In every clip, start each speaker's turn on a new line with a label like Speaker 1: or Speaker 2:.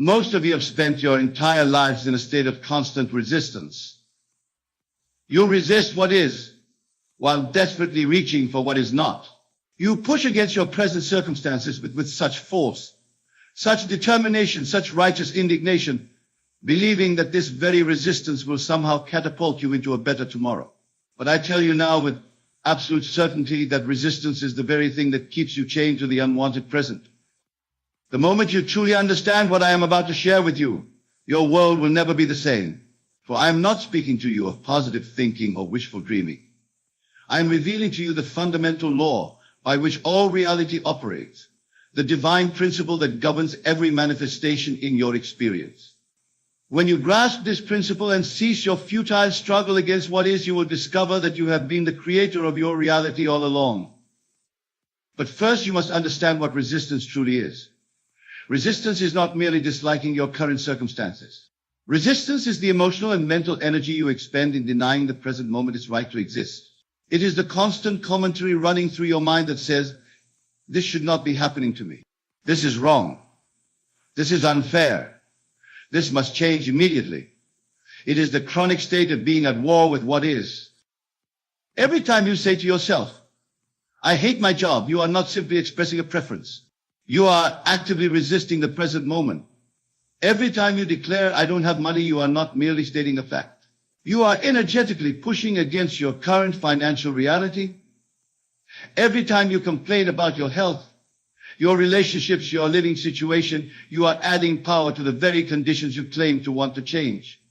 Speaker 1: Most of you have spent your entire lives in a state of constant resistance. You resist what is, while desperately reaching for what is not. You push against your present circumstances with such force, such determination, such righteous indignation, believing that this very resistance will somehow catapult you into a better tomorrow. But I tell you now with absolute certainty that resistance is the very thing that keeps you chained to the unwanted present. The moment you truly understand what I am about to share with you, your world will never be the same. For I am not speaking to you of positive thinking or wishful dreaming. I am revealing to you the fundamental law by which all reality operates, the divine principle that governs every manifestation in your experience. When you grasp this principle and cease your futile struggle against what is, you will discover that you have been the creator of your reality all along. But first you must understand what resistance truly is. Resistance is not merely disliking your current circumstances. Resistance is the emotional and mental energy you expend in denying the present moment its right to exist. It is the constant commentary running through your mind that says, this should not be happening to me. This is wrong. This is unfair. This must change immediately. It is the chronic state of being at war with what is. Every time you say to yourself, I hate my job, you are not simply expressing a preference. You are actively resisting the present moment. Every time you declare, I don't have money, you are not merely stating a fact. You are energetically pushing against your current financial reality. Every time you complain about your health, your relationships, your living situation, you are adding power to the very conditions you claim to want to change.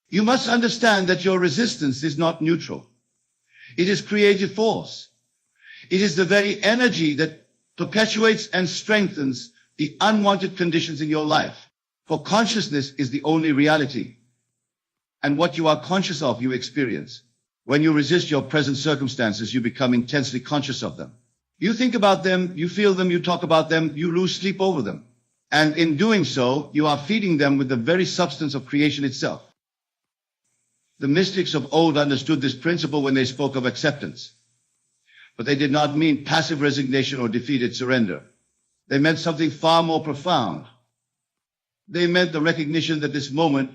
Speaker 1: You must understand that your resistance is not neutral. It is creative force. It is the very energy that perpetuates and strengthens the unwanted conditions in your life. For consciousness is the only reality. And what you are conscious of, you experience. When you resist your present circumstances, you become intensely conscious of them. You think about them, you feel them, you talk about them, you lose sleep over them. And in doing so, you are feeding them with the very substance of creation itself. The mystics of old understood this principle when they spoke of acceptance. But they did not mean passive resignation or defeated surrender. They meant something far more profound. They meant the recognition that this moment,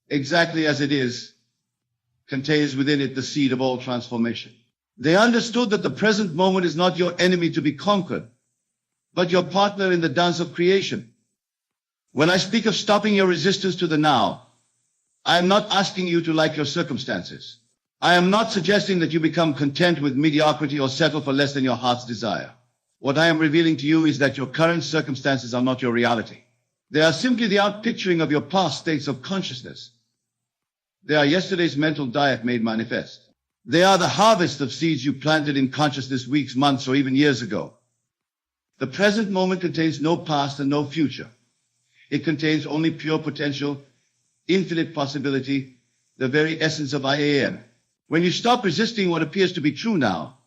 Speaker 1: exactly as it is, contains within it the seed of all transformation. They understood that the present moment is not your enemy to be conquered, but your partner in the dance of creation. When I speak of stopping your resistance to the now, I am not asking you to like your circumstances. I am not suggesting that you become content with mediocrity or settle for less than your heart's desire. What I am revealing to you is that your current circumstances are not your reality. They are simply the outpicturing of your past states of consciousness. They are yesterday's mental diet made manifest. They are the harvest of seeds you planted in consciousness weeks, months, or even years ago. The present moment contains no past and no future. It contains only pure potential, infinite possibility, the very essence of I am. When you stop resisting what appears to be true now,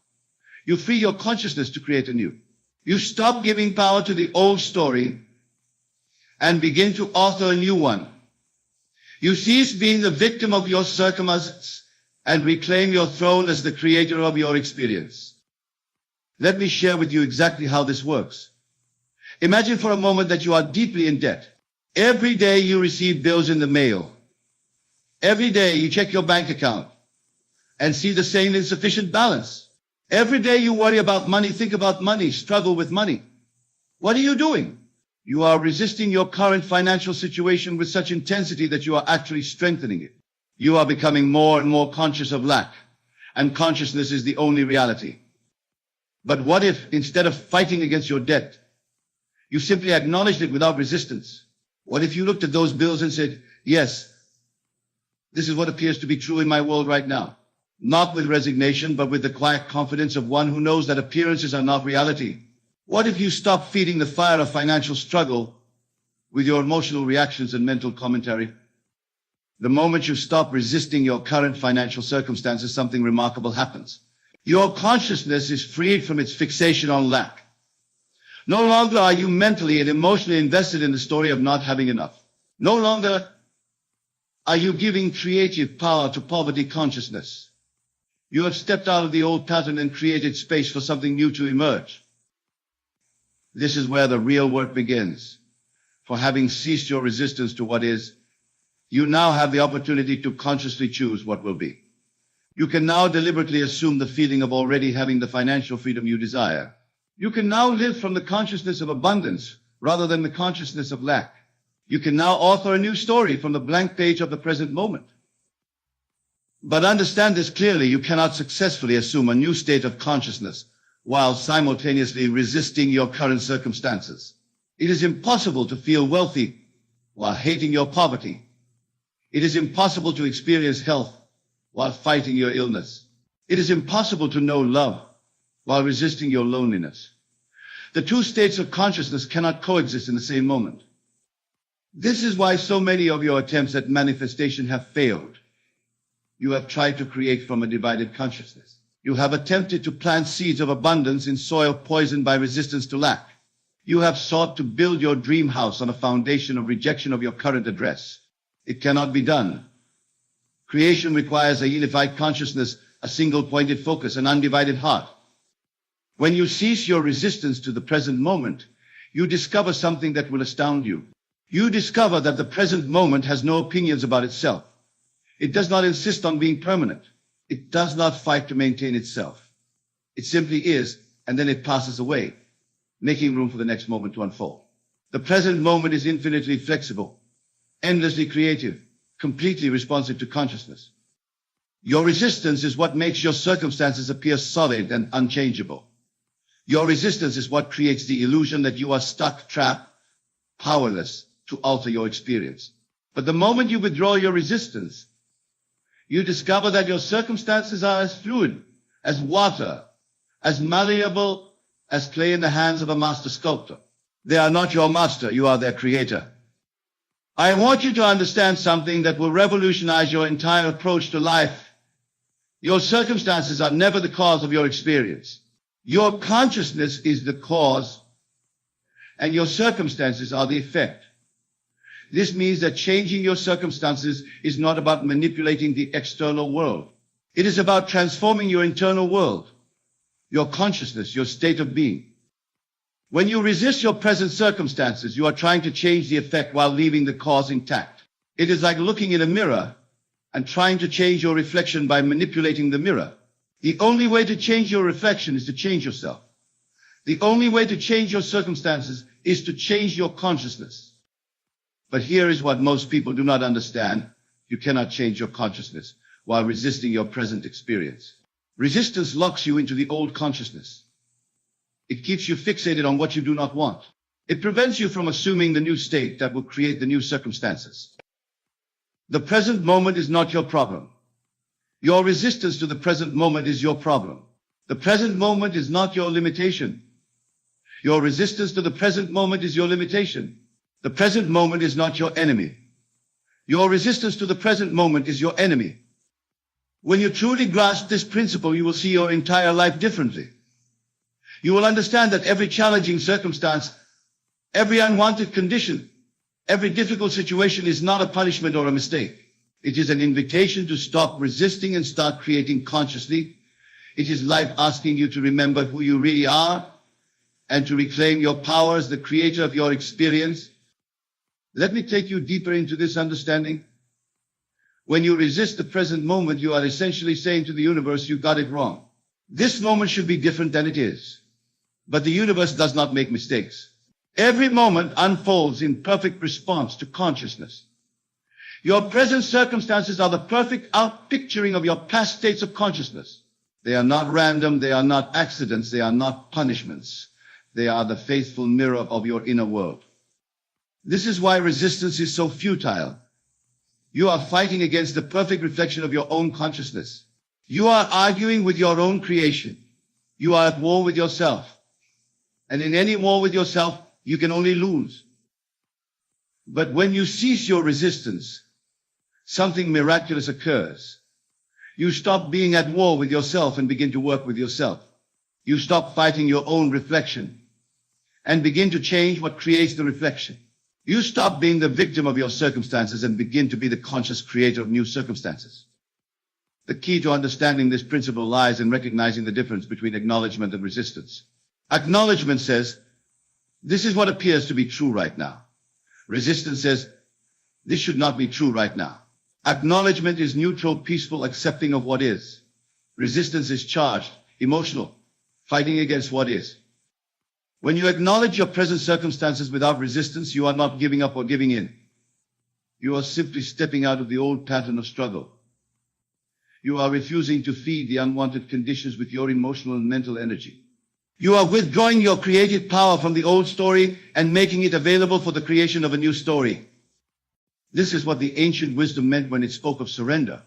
Speaker 1: you free your consciousness to create anew. You stop giving power to the old story and begin to author a new one. You cease being the victim of your circumstances and reclaim your throne as the creator of your experience. Let me share with you exactly how this works. Imagine for a moment that you are deeply in debt. Every day you receive bills in the mail. Every day you check your bank account and see the same insufficient balance. Every day you worry about money, think about money, struggle with money. What are you doing? You are resisting your current financial situation with such intensity that you are actually strengthening it. You are becoming more and more conscious of lack, and consciousness is the only reality. But what if, instead of fighting against your debt, you simply acknowledged it without resistance? What if you looked at those bills and said, yes, this is what appears to be true in my world right now? Not with resignation, but with the quiet confidence of one who knows that appearances are not reality. What if you stop feeding the fire of financial struggle with your emotional reactions and mental commentary? The moment you stop resisting your current financial circumstances, something remarkable happens. Your consciousness is freed from its fixation on lack. No longer are you mentally and emotionally invested in the story of not having enough. No longer are you giving creative power to poverty consciousness. You have stepped out of the old pattern and created space for something new to emerge. This is where the real work begins. For having ceased your resistance to what is, you now have the opportunity to consciously choose what will be. You can now deliberately assume the feeling of already having the financial freedom you desire. You can now live from the consciousness of abundance rather than the consciousness of lack. You can now author a new story from the blank page of the present moment. But understand this clearly, you cannot successfully assume a new state of consciousness while simultaneously resisting your current circumstances. It is impossible to feel wealthy while hating your poverty. It is impossible to experience health while fighting your illness. It is impossible to know love while resisting your loneliness. The two states of consciousness cannot coexist in the same moment. This is why so many of your attempts at manifestation have failed. You have tried to create from a divided consciousness. You have attempted to plant seeds of abundance in soil poisoned by resistance to lack. You have sought to build your dream house on a foundation of rejection of your current address. It cannot be done. Creation requires a unified consciousness, a single-pointed focus, an undivided heart. When you cease your resistance to the present moment, you discover something that will astound you. You discover that the present moment has no opinions about itself. It does not insist on being permanent. It does not fight to maintain itself. It simply is, and then it passes away, making room for the next moment to unfold. The present moment is infinitely flexible, endlessly creative, completely responsive to consciousness. Your resistance is what makes your circumstances appear solid and unchangeable. Your resistance is what creates the illusion that you are stuck, trapped, powerless to alter your experience. But the moment you withdraw your resistance, you discover that your circumstances are as fluid, as water, as malleable as clay in the hands of a master sculptor. They are not your master, you are their creator. I want you to understand something that will revolutionize your entire approach to life. Your circumstances are never the cause of your experience. Your consciousness is the cause, and your circumstances are the effect. This means that changing your circumstances is not about manipulating the external world. It is about transforming your internal world, your consciousness, your state of being. When you resist your present circumstances, you are trying to change the effect while leaving the cause intact. It is like looking in a mirror and trying to change your reflection by manipulating the mirror. The only way to change your reflection is to change yourself. The only way to change your circumstances is to change your consciousness. But here is what most people do not understand. You cannot change your consciousness while resisting your present experience. Resistance locks you into the old consciousness. It keeps you fixated on what you do not want. It prevents you from assuming the new state that will create the new circumstances. The present moment is not your problem. Your resistance to the present moment is your problem. The present moment is not your limitation. Your resistance to the present moment is your limitation. The present moment is not your enemy. Your resistance to the present moment is your enemy. When you truly grasp this principle, you will see your entire life differently. You will understand that every challenging circumstance, every unwanted condition, every difficult situation is not a punishment or a mistake. It is an invitation to stop resisting and start creating consciously. It is life asking you to remember who you really are and to reclaim your power as the creator of your experience. Let me take you deeper into this understanding. When you resist the present moment, you are essentially saying to the universe, you got it wrong. This moment should be different than it is. But the universe does not make mistakes. Every moment unfolds in perfect response to consciousness. Your present circumstances are the perfect outpicturing of your past states of consciousness. They are not random, they are not accidents, they are not punishments. They are the faithful mirror of your inner world. This is why resistance is so futile. You are fighting against the perfect reflection of your own consciousness. You are arguing with your own creation. You are at war with yourself. And in any war with yourself, you can only lose. But when you cease your resistance, something miraculous occurs. You stop being at war with yourself and begin to work with yourself. You stop fighting your own reflection and begin to change what creates the reflection. You stop being the victim of your circumstances and begin to be the conscious creator of new circumstances. The key to understanding this principle lies in recognizing the difference between acknowledgement and resistance. Acknowledgement says, this is what appears to be true right now. Resistance says, this should not be true right now. Acknowledgement is neutral, peaceful, accepting of what is. Resistance is charged, emotional, fighting against what is. When you acknowledge your present circumstances without resistance, you are not giving up or giving in. You are simply stepping out of the old pattern of struggle. You are refusing to feed the unwanted conditions with your emotional and mental energy. You are withdrawing your creative power from the old story and making it available for the creation of a new story. This is what the ancient wisdom meant when it spoke of surrender.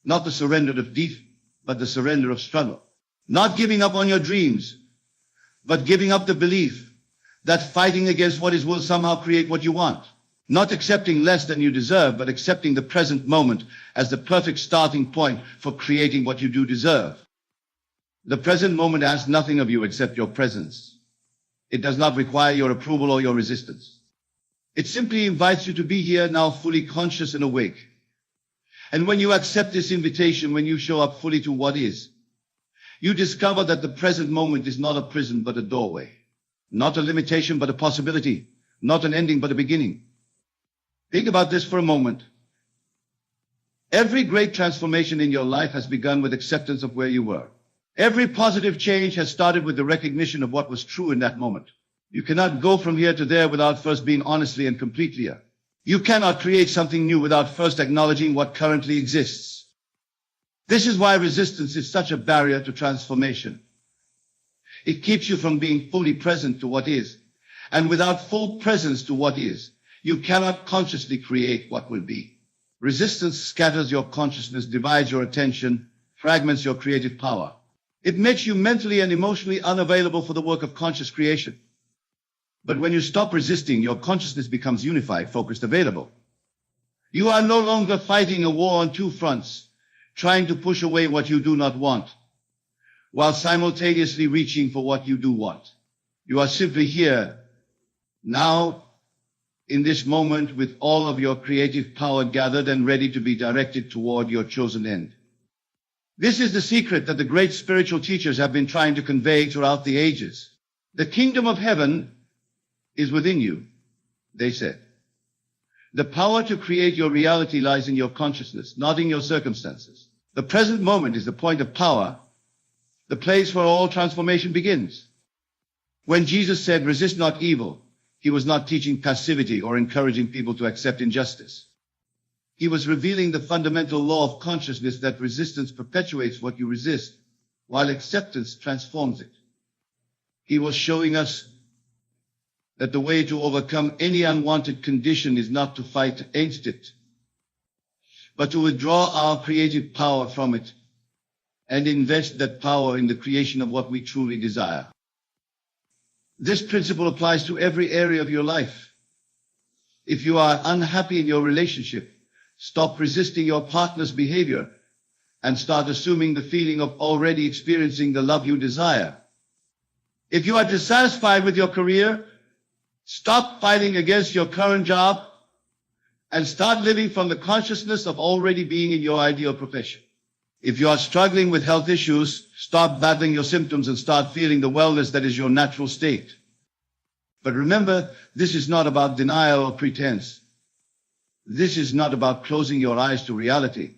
Speaker 1: Not the surrender of death, but the surrender of struggle. Not giving up on your dreams, but giving up the belief that fighting against what is will somehow create what you want. Not accepting less than you deserve, but accepting the present moment as the perfect starting point for creating what you do deserve. The present moment asks nothing of you except your presence. It does not require your approval or your resistance. It simply invites you to be here now, fully conscious and awake. And when you accept this invitation, when you show up fully to what is, you discover that the present moment is not a prison but a doorway. Not a limitation but a possibility. Not an ending but a beginning. Think about this for a moment. Every great transformation in your life has begun with acceptance of where you were. Every positive change has started with the recognition of what was true in that moment. You cannot go from here to there without first being honestly and completely here. You cannot create something new without first acknowledging what currently exists. This is why resistance is such a barrier to transformation. It keeps you from being fully present to what is. And without full presence to what is, you cannot consciously create what will be. Resistance scatters your consciousness, divides your attention, fragments your creative power. It makes you mentally and emotionally unavailable for the work of conscious creation. But when you stop resisting, your consciousness becomes unified, focused, available. You are no longer fighting a war on two fronts, trying to push away what you do not want, while simultaneously reaching for what you do want. You are simply here, now, in this moment, with all of your creative power gathered and ready to be directed toward your chosen end. This is the secret that the great spiritual teachers have been trying to convey throughout the ages. The kingdom of heaven is within you, they said. The power to create your reality lies in your consciousness, not in your circumstances. The present moment is the point of power, the place where all transformation begins. When Jesus said, resist not evil, he was not teaching passivity or encouraging people to accept injustice. He was revealing the fundamental law of consciousness that resistance perpetuates what you resist, while acceptance transforms it. He was showing us that the way to overcome any unwanted condition is not to fight against it, but to withdraw our creative power from it and invest that power in the creation of what we truly desire. This principle applies to every area of your life. If you are unhappy in your relationship, stop resisting your partner's behavior and start assuming the feeling of already experiencing the love you desire. If you are dissatisfied with your career, stop fighting against your current job and start living from the consciousness of already being in your ideal profession. If you are struggling with health issues, stop battling your symptoms and start feeling the wellness that is your natural state. But remember, this is not about denial or pretense. This is not about closing your eyes to reality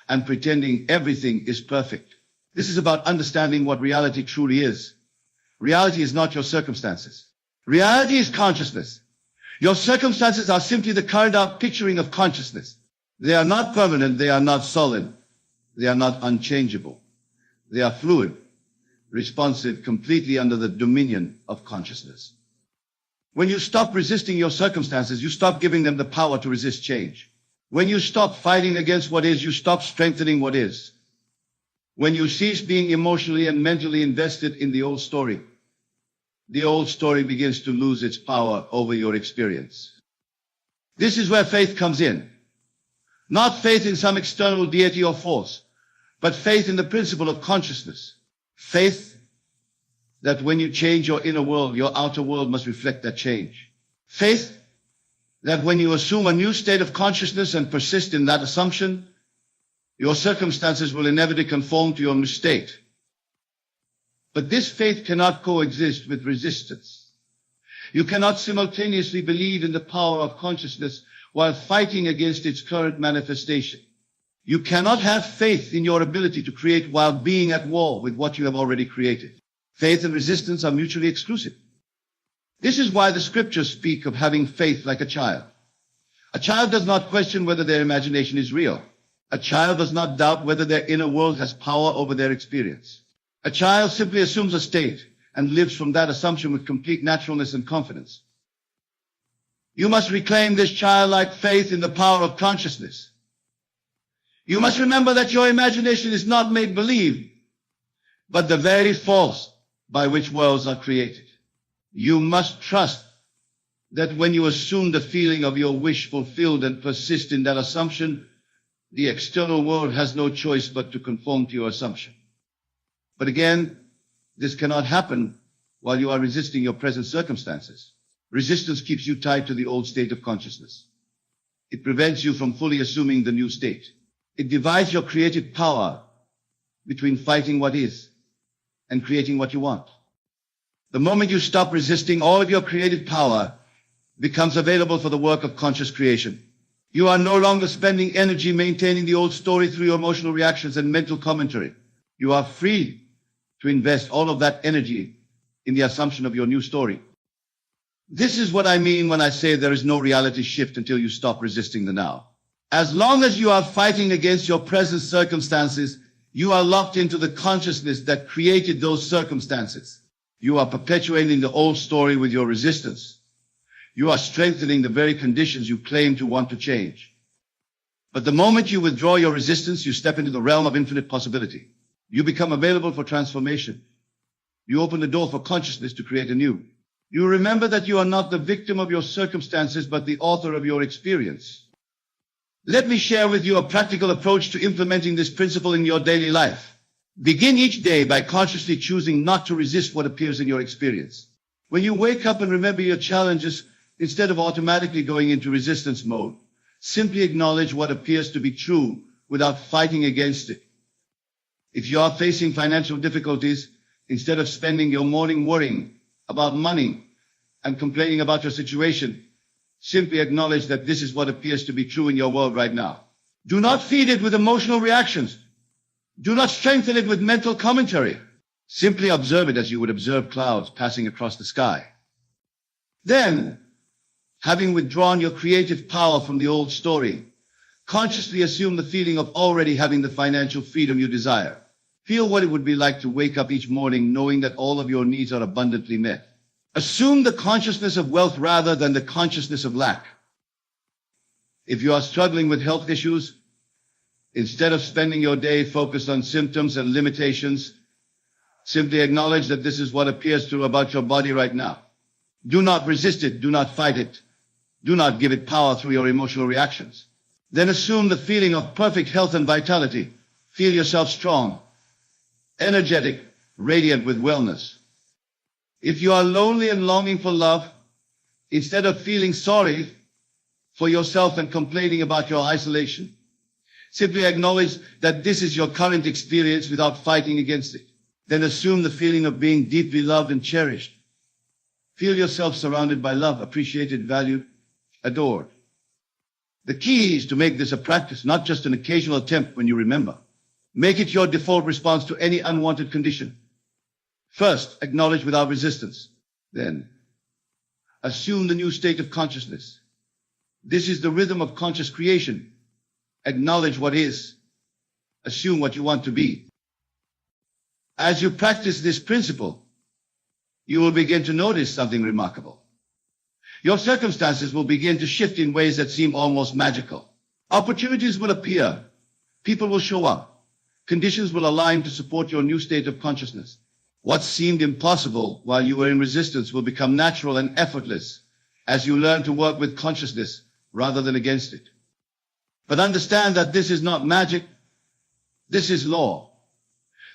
Speaker 1: and pretending everything is perfect. This is about understanding what reality truly is. Reality is not your circumstances. Reality is consciousness. Your circumstances are simply the carried out picturing of consciousness. They are not permanent. They are not solid. They are not unchangeable. They are fluid, responsive, completely under the dominion of consciousness. When you stop resisting your circumstances, you stop giving them the power to resist change. When you stop fighting against what is, you stop strengthening what is. When you cease being emotionally and mentally invested in the old story begins to lose its power over your experience. This is where faith comes in. Not faith in some external deity or force, but faith in the principle of consciousness. Faith that when you change your inner world, your outer world must reflect that change. Faith that when you assume a new state of consciousness and persist in that assumption, your circumstances will inevitably conform to your new state. But this faith cannot coexist with resistance. You cannot simultaneously believe in the power of consciousness while fighting against its current manifestation. You cannot have faith in your ability to create while being at war with what you have already created. Faith and resistance are mutually exclusive. This is why the scriptures speak of having faith like a child. A child does not question whether their imagination is real. A child does not doubt whether their inner world has power over their experience. A child simply assumes a state and lives from that assumption with complete naturalness and confidence. You must reclaim this childlike faith in the power of consciousness. You must remember that your imagination is not make-believe, but the very force by which worlds are created. You must trust that when you assume the feeling of your wish fulfilled and persist in that assumption, the external world has no choice but to conform to your assumption. But again, this cannot happen while you are resisting your present circumstances. Resistance keeps you tied to the old state of consciousness. It prevents you from fully assuming the new state. It divides your creative power between fighting what is and creating what you want. The moment you stop resisting, all of your creative power becomes available for the work of conscious creation. You are no longer spending energy maintaining the old story through your emotional reactions and mental commentary. You are free to invest all of that energy in the assumption of your new story. This is what I mean when I say there is no reality shift until you stop resisting the now. As long as you are fighting against your present circumstances, you are locked into the consciousness that created those circumstances. You are perpetuating the old story with your resistance. You are strengthening the very conditions you claim to want to change. But the moment you withdraw your resistance, you step into the realm of infinite possibility. You become available for transformation. You open the door for consciousness to create anew. You remember that you are not the victim of your circumstances, but the author of your experience. Let me share with you a practical approach to implementing this principle in your daily life. Begin each day by consciously choosing not to resist what appears in your experience. When you wake up and remember your challenges, instead of automatically going into resistance mode, simply acknowledge what appears to be true without fighting against it. If you are facing financial difficulties, instead of spending your morning worrying about money and complaining about your situation, simply acknowledge that this is what appears to be true in your world right now. Do not feed it with emotional reactions. Do not strengthen it with mental commentary. Simply observe it as you would observe clouds passing across the sky. Then, having withdrawn your creative power from the old story, consciously assume the feeling of already having the financial freedom you desire. Feel what it would be like to wake up each morning knowing that all of your needs are abundantly met. Assume the consciousness of wealth rather than the consciousness of lack. If you are struggling with health issues, instead of spending your day focused on symptoms and limitations, simply acknowledge that this is what appears true about your body right now. Do not resist it. Do not fight it. Do not give it power through your emotional reactions. Then assume the feeling of perfect health and vitality. Feel yourself strong, energetic, radiant with wellness. If you are lonely and longing for love, instead of feeling sorry for yourself and complaining about your isolation, simply acknowledge that this is your current experience without fighting against it. Then assume the feeling of being deeply loved and cherished. Feel yourself surrounded by love, appreciated, valued, adored. The key is to make this a practice, not just an occasional attempt when you remember. Make it your default response to any unwanted condition. First, acknowledge without resistance. Then, assume the new state of consciousness. This is the rhythm of conscious creation. Acknowledge what is. Assume what you want to be. As you practice this principle, you will begin to notice something remarkable. Your circumstances will begin to shift in ways that seem almost magical. Opportunities will appear. People will show up. Conditions will align to support your new state of consciousness. What seemed impossible while you were in resistance will become natural and effortless as you learn to work with consciousness rather than against it. But understand that this is not magic. This is law.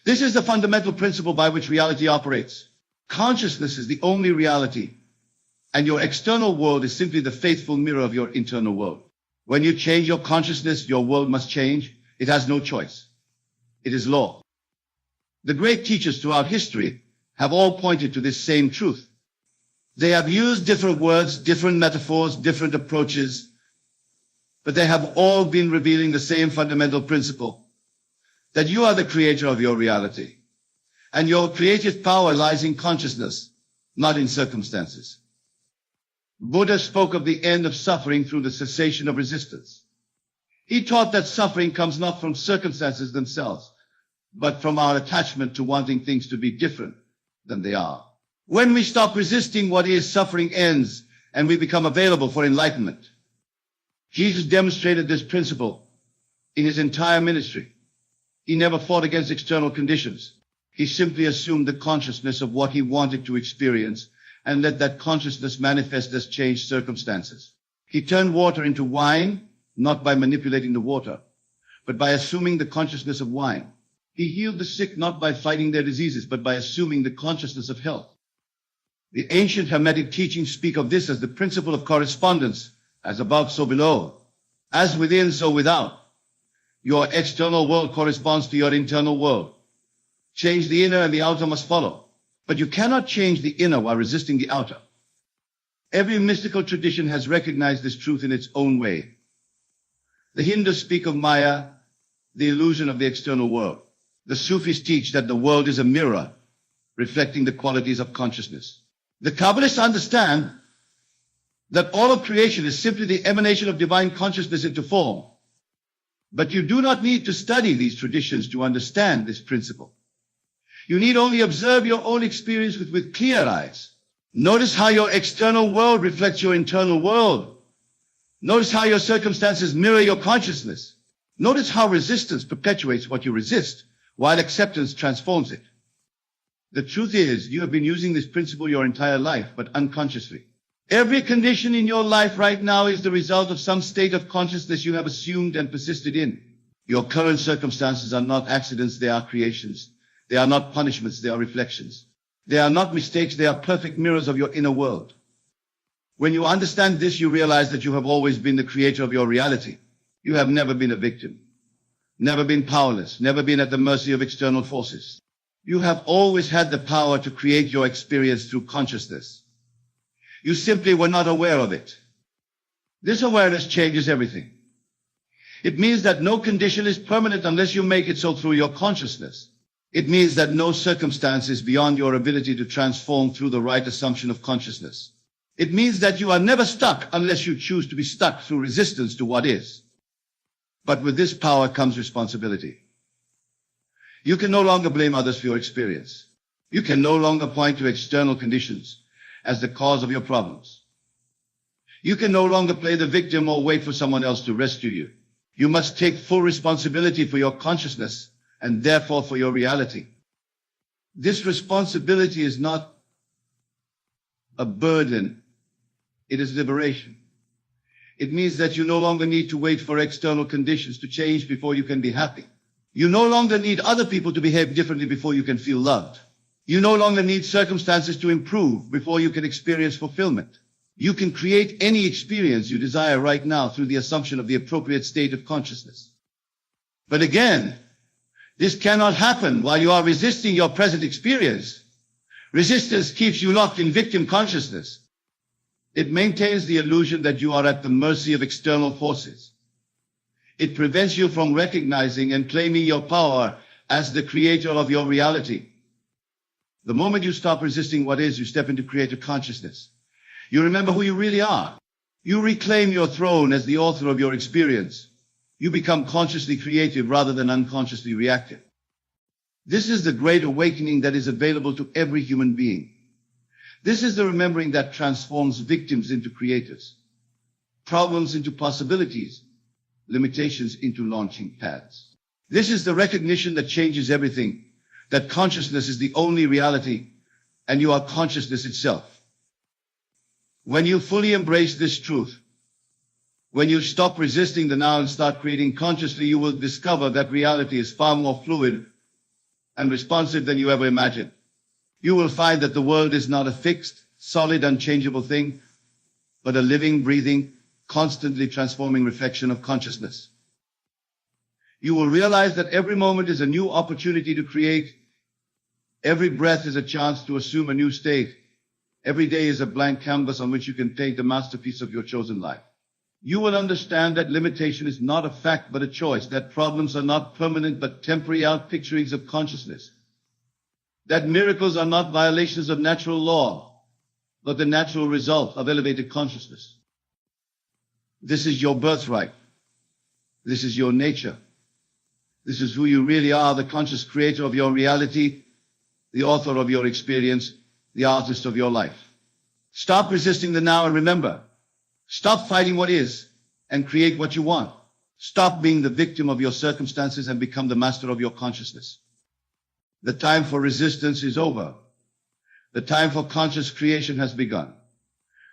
Speaker 1: This is the fundamental principle by which reality operates. Consciousness is the only reality, and your external world is simply the faithful mirror of your internal world. When you change your consciousness, your world must change. It has no choice. It is law. The great teachers throughout history have all pointed to this same truth. They have used different words, different metaphors, different approaches, but they have all been revealing the same fundamental principle, that you are the creator of your reality, and your creative power lies in consciousness, not in circumstances. Buddha spoke of the end of suffering through the cessation of resistance. He taught that suffering comes not from circumstances themselves, but from our attachment to wanting things to be different than they are. When we stop resisting what is, suffering ends, and we become available for enlightenment. Jesus demonstrated this principle in his entire ministry. He never fought against external conditions. He simply assumed the consciousness of what he wanted to experience and let that consciousness manifest as changed circumstances. He turned water into wine, not by manipulating the water, but by assuming the consciousness of wine. He healed the sick not by fighting their diseases, but by assuming the consciousness of health. The ancient Hermetic teachings speak of this as the principle of correspondence, as above, so below, as within, so without. Your external world corresponds to your internal world. Change the inner and the outer must follow. But you cannot change the inner while resisting the outer. Every mystical tradition has recognized this truth in its own way. The Hindus speak of Maya, the illusion of the external world. The Sufis teach that the world is a mirror, reflecting the qualities of consciousness. The Kabbalists understand that all of creation is simply the emanation of divine consciousness into form. But you do not need to study these traditions to understand this principle. You need only observe your own experience with clear eyes. Notice how your external world reflects your internal world. Notice how your circumstances mirror your consciousness. Notice how resistance perpetuates what you resist, while acceptance transforms it. The truth is, you have been using this principle your entire life, but unconsciously. Every condition in your life right now is the result of some state of consciousness you have assumed and persisted in. Your current circumstances are not accidents, they are creations. They are not punishments, they are reflections. They are not mistakes, they are perfect mirrors of your inner world. When you understand this, you realize that you have always been the creator of your reality. You have never been a victim, never been powerless, never been at the mercy of external forces. You have always had the power to create your experience through consciousness. You simply were not aware of it. This awareness changes everything. It means that no condition is permanent unless you make it so through your consciousness. It means that no circumstance is beyond your ability to transform through the right assumption of consciousness. It means that you are never stuck unless you choose to be stuck through resistance to what is. But with this power comes responsibility. You can no longer blame others for your experience. You can no longer point to external conditions as the cause of your problems. You can no longer play the victim or wait for someone else to rescue you. You must take full responsibility for your consciousness and therefore for your reality. This responsibility is not a burden, it is liberation. It means that you no longer need to wait for external conditions to change before you can be happy. You no longer need other people to behave differently before you can feel loved. You no longer need circumstances to improve before you can experience fulfillment. You can create any experience you desire right now through the assumption of the appropriate state of consciousness. But again, this cannot happen while you are resisting your present experience. Resistance keeps you locked in victim consciousness. It maintains the illusion that you are at the mercy of external forces. It prevents you from recognizing and claiming your power as the creator of your reality. The moment you stop resisting what is, you step into creator consciousness. You remember who you really are. You reclaim your throne as the author of your experience. You become consciously creative rather than unconsciously reactive. This is the great awakening that is available to every human being. This is the remembering that transforms victims into creators, problems into possibilities, limitations into launching pads. This is the recognition that changes everything, that consciousness is the only reality, and you are consciousness itself. When you fully embrace this truth, when you stop resisting the now and start creating consciously, you will discover that reality is far more fluid and responsive than you ever imagined. You will find that the world is not a fixed, solid, unchangeable thing, but a living, breathing, constantly transforming reflection of consciousness. You will realize that every moment is a new opportunity to create. Every breath is a chance to assume a new state. Every day is a blank canvas on which you can paint the masterpiece of your chosen life. You will understand that limitation is not a fact but a choice, that problems are not permanent but temporary outpicturings of consciousness, that miracles are not violations of natural law, but the natural result of elevated consciousness. This is your birthright. This is your nature. This is who you really are, the conscious creator of your reality, the author of your experience, the artist of your life. Stop resisting the now and remember, stop fighting what is and create what you want. Stop being the victim of your circumstances and become the master of your consciousness. The time for resistance is over. The time for conscious creation has begun.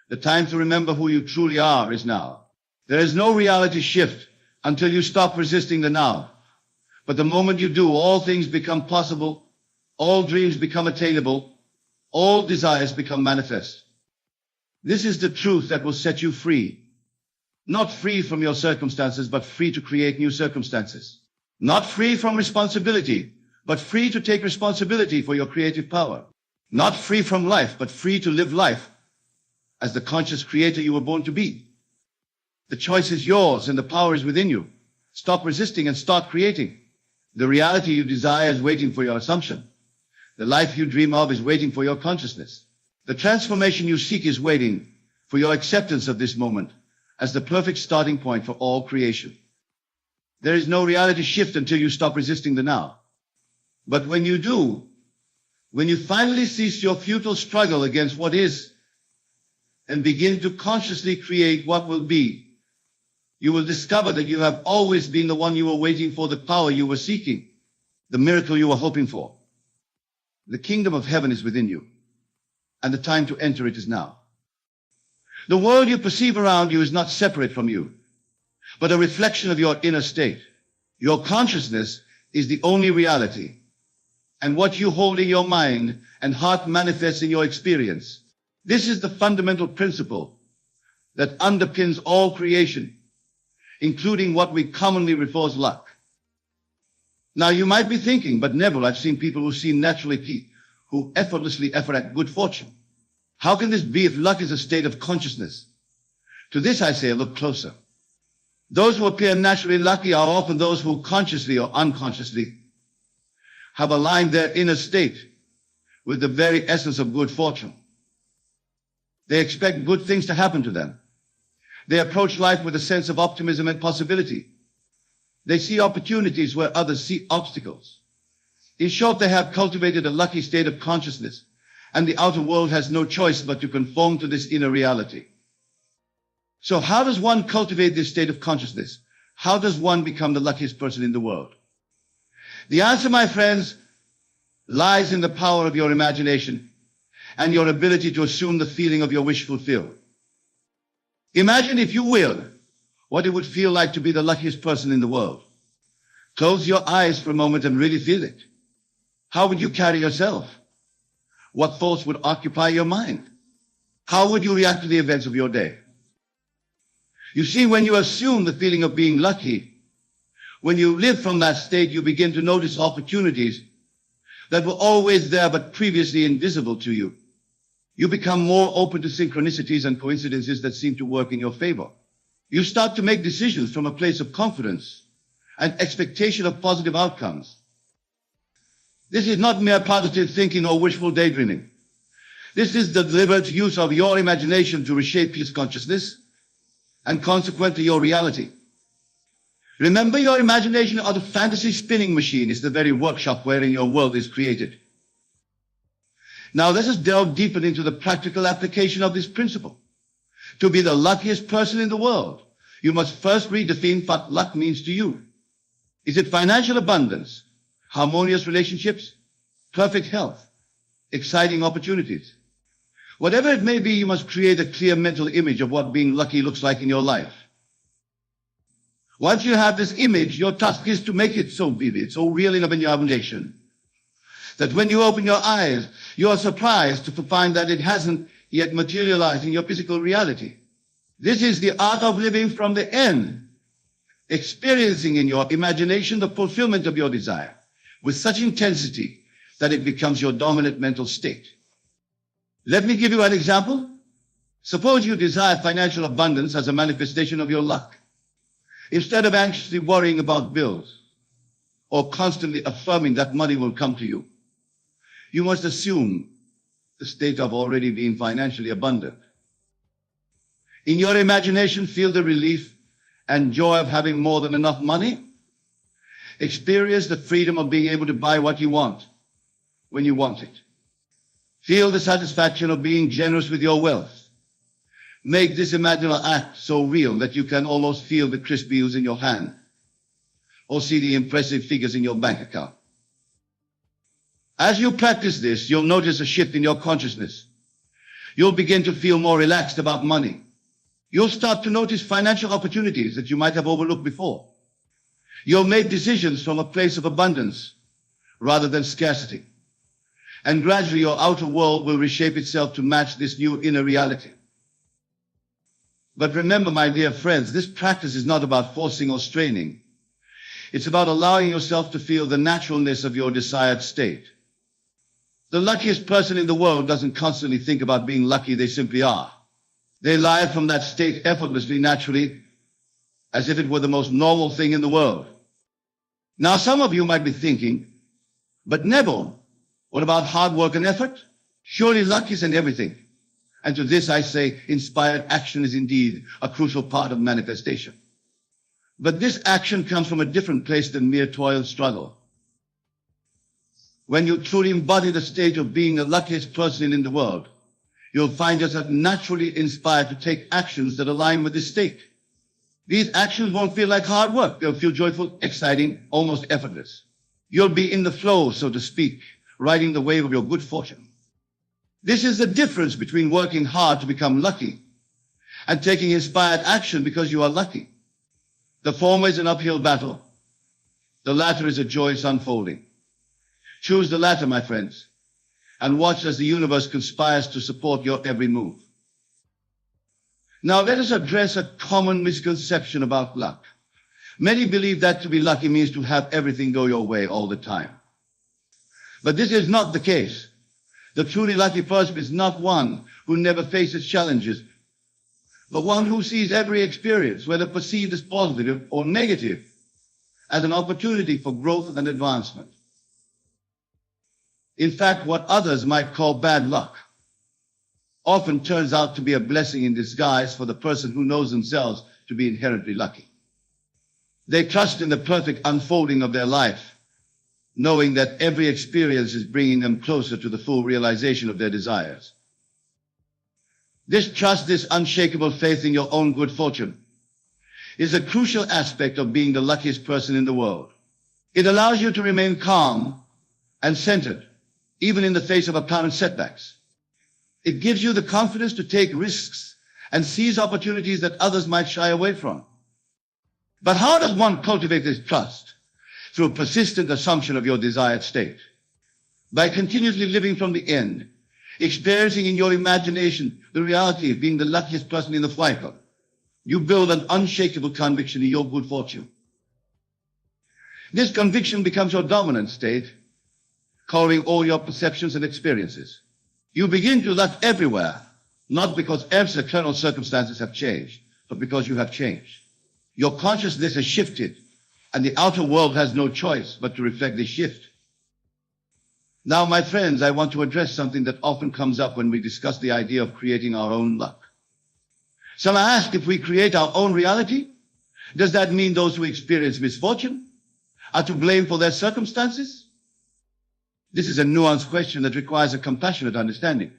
Speaker 1: The time to remember who you truly are is now. There is no reality shift until you stop resisting the now. But the moment you do, all things become possible, all dreams become attainable, all desires become manifest. This is the truth that will set you free. Not free from your circumstances, but free to create new circumstances. Not free from responsibility, but free to take responsibility for your creative power. Not free from life, but free to live life as the conscious creator you were born to be. The choice is yours and the power is within you. Stop resisting and start creating. The reality you desire is waiting for your assumption. The life you dream of is waiting for your consciousness. The transformation you seek is waiting for your acceptance of this moment as the perfect starting point for all creation. There is no reality shift until you stop resisting the now. But when you do, when you finally cease your futile struggle against what is and begin to consciously create what will be, you will discover that you have always been the one you were waiting for, the power you were seeking, the miracle you were hoping for. The kingdom of heaven is within you, and the time to enter it is now. The world you perceive around you is not separate from you, but a reflection of your inner state. Your consciousness is the only reality, and what you hold in your mind and heart manifests in your experience. This is the fundamental principle that underpins all creation, including what we commonly refer as luck. Now you might be thinking, but Neville, I've seen people who seem naturally who effortlessly effort good fortune. How can this be if luck is a state of consciousness? To this I say, look closer. Those who appear naturally lucky are often those who consciously or unconsciously have aligned their inner state with the very essence of good fortune. They expect good things to happen to them. They approach life with a sense of optimism and possibility. They see opportunities where others see obstacles. In short, they have cultivated a lucky state of consciousness, and the outer world has no choice but to conform to this inner reality. So how does one cultivate this state of consciousness? How does one become the luckiest person in the world? The answer, my friends, lies in the power of your imagination and your ability to assume the feeling of your wish fulfilled. Imagine, if you will, what it would feel like to be the luckiest person in the world. Close your eyes for a moment and really feel it. How would you carry yourself? What thoughts would occupy your mind? How would you react to the events of your day? You see, when you assume the feeling of being lucky, when you live from that state, you begin to notice opportunities that were always there but previously invisible to you. You become more open to synchronicities and coincidences that seem to work in your favor. You start to make decisions from a place of confidence and expectation of positive outcomes. This is not mere positive thinking or wishful daydreaming. This is the deliberate use of your imagination to reshape your consciousness and consequently your reality. Remember, your imagination or the fantasy spinning machine is the very workshop wherein your world is created. Now let us delve deeper into the practical application of this principle. To be the luckiest person in the world, you must first redefine what luck means to you. Is it financial abundance, harmonious relationships, perfect health, exciting opportunities? Whatever it may be, you must create a clear mental image of what being lucky looks like in your life. Once you have this image, your task is to make it so vivid, so real in your imagination, that when you open your eyes, you are surprised to find that it hasn't yet materialized in your physical reality. This is the art of living from the end, experiencing in your imagination the fulfillment of your desire with such intensity that it becomes your dominant mental state. Let me give you an example. Suppose you desire financial abundance as a manifestation of your luck. Instead of anxiously worrying about bills or constantly affirming that money will come to you, you must assume the state of already being financially abundant. In your imagination, feel the relief and joy of having more than enough money. Experience the freedom of being able to buy what you want when you want it. Feel the satisfaction of being generous with your wealth. Make this imaginal act so real that you can almost feel the crisp bills in your hand or see the impressive figures in your bank account. As you practice this, you'll notice a shift in your consciousness. You'll begin to feel more relaxed about money. You'll start to notice financial opportunities that you might have overlooked before. You'll make decisions from a place of abundance rather than scarcity. And gradually your outer world will reshape itself to match this new inner reality. But remember, my dear friends, this practice is not about forcing or straining. It's about allowing yourself to feel the naturalness of your desired state. The luckiest person in the world doesn't constantly think about being lucky, they simply are. They live from that state effortlessly, naturally, as if it were the most normal thing in the world. Now, some of you might be thinking, but Neville, what about hard work and effort? Surely luck isn't everything. And to this I say, inspired action is indeed a crucial part of manifestation. But this action comes from a different place than mere toil and struggle. When you truly embody the state of being the luckiest person in the world, you'll find yourself naturally inspired to take actions that align with this state. These actions won't feel like hard work. They'll feel joyful, exciting, almost effortless. You'll be in the flow, so to speak, riding the wave of your good fortune. This is the difference between working hard to become lucky and taking inspired action because you are lucky. The former is an uphill battle. The latter is a joyous unfolding. Choose the latter, my friends, and watch as the universe conspires to support your every move. Now let us address a common misconception about luck. Many believe that to be lucky means to have everything go your way all the time. But this is not the case. The truly lucky person is not one who never faces challenges, but one who sees every experience, whether perceived as positive or negative, as an opportunity for growth and advancement. In fact, what others might call bad luck often turns out to be a blessing in disguise for the person who knows themselves to be inherently lucky. They trust in the perfect unfolding of their life, knowing that every experience is bringing them closer to the full realization of their desires. This trust, this unshakable faith in your own good fortune, is a crucial aspect of being the luckiest person in the world. It allows you to remain calm and centered, even in the face of apparent setbacks. It gives you the confidence to take risks and seize opportunities that others might shy away from. But how does one cultivate this trust? Through persistent assumption of your desired state. By continuously living from the end, experiencing in your imagination the reality of being the luckiest person in the flight club, you build an unshakable conviction in your good fortune. This conviction becomes your dominant state, coloring all your perceptions and experiences. You begin to luck everywhere, not because external circumstances have changed, but because you have changed. Your consciousness has shifted, and the outer world has no choice but to reflect this shift. Now, my friends, I want to address something that often comes up when we discuss the idea of creating our own luck. Some ask, if we create our own reality, does that mean those who experience misfortune are to blame for their circumstances? This is a nuanced question that requires a compassionate understanding.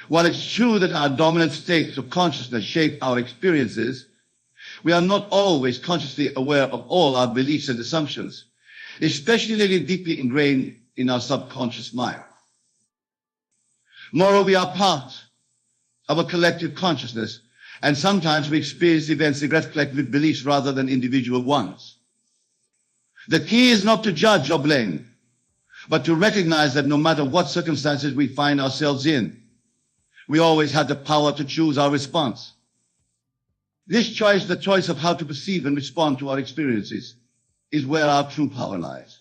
Speaker 1: While it's true that our dominant states of consciousness shape our experiences, we are not always consciously aware of all our beliefs and assumptions, especially deeply ingrained in our subconscious mind. Moreover, we are part of a collective consciousness, and sometimes we experience events that reflect with beliefs rather than individual ones. The key is not to judge or blame, but to recognize that no matter what circumstances we find ourselves in, we always have the power to choose our response. This choice, the choice of how to perceive and respond to our experiences, is where our true power lies.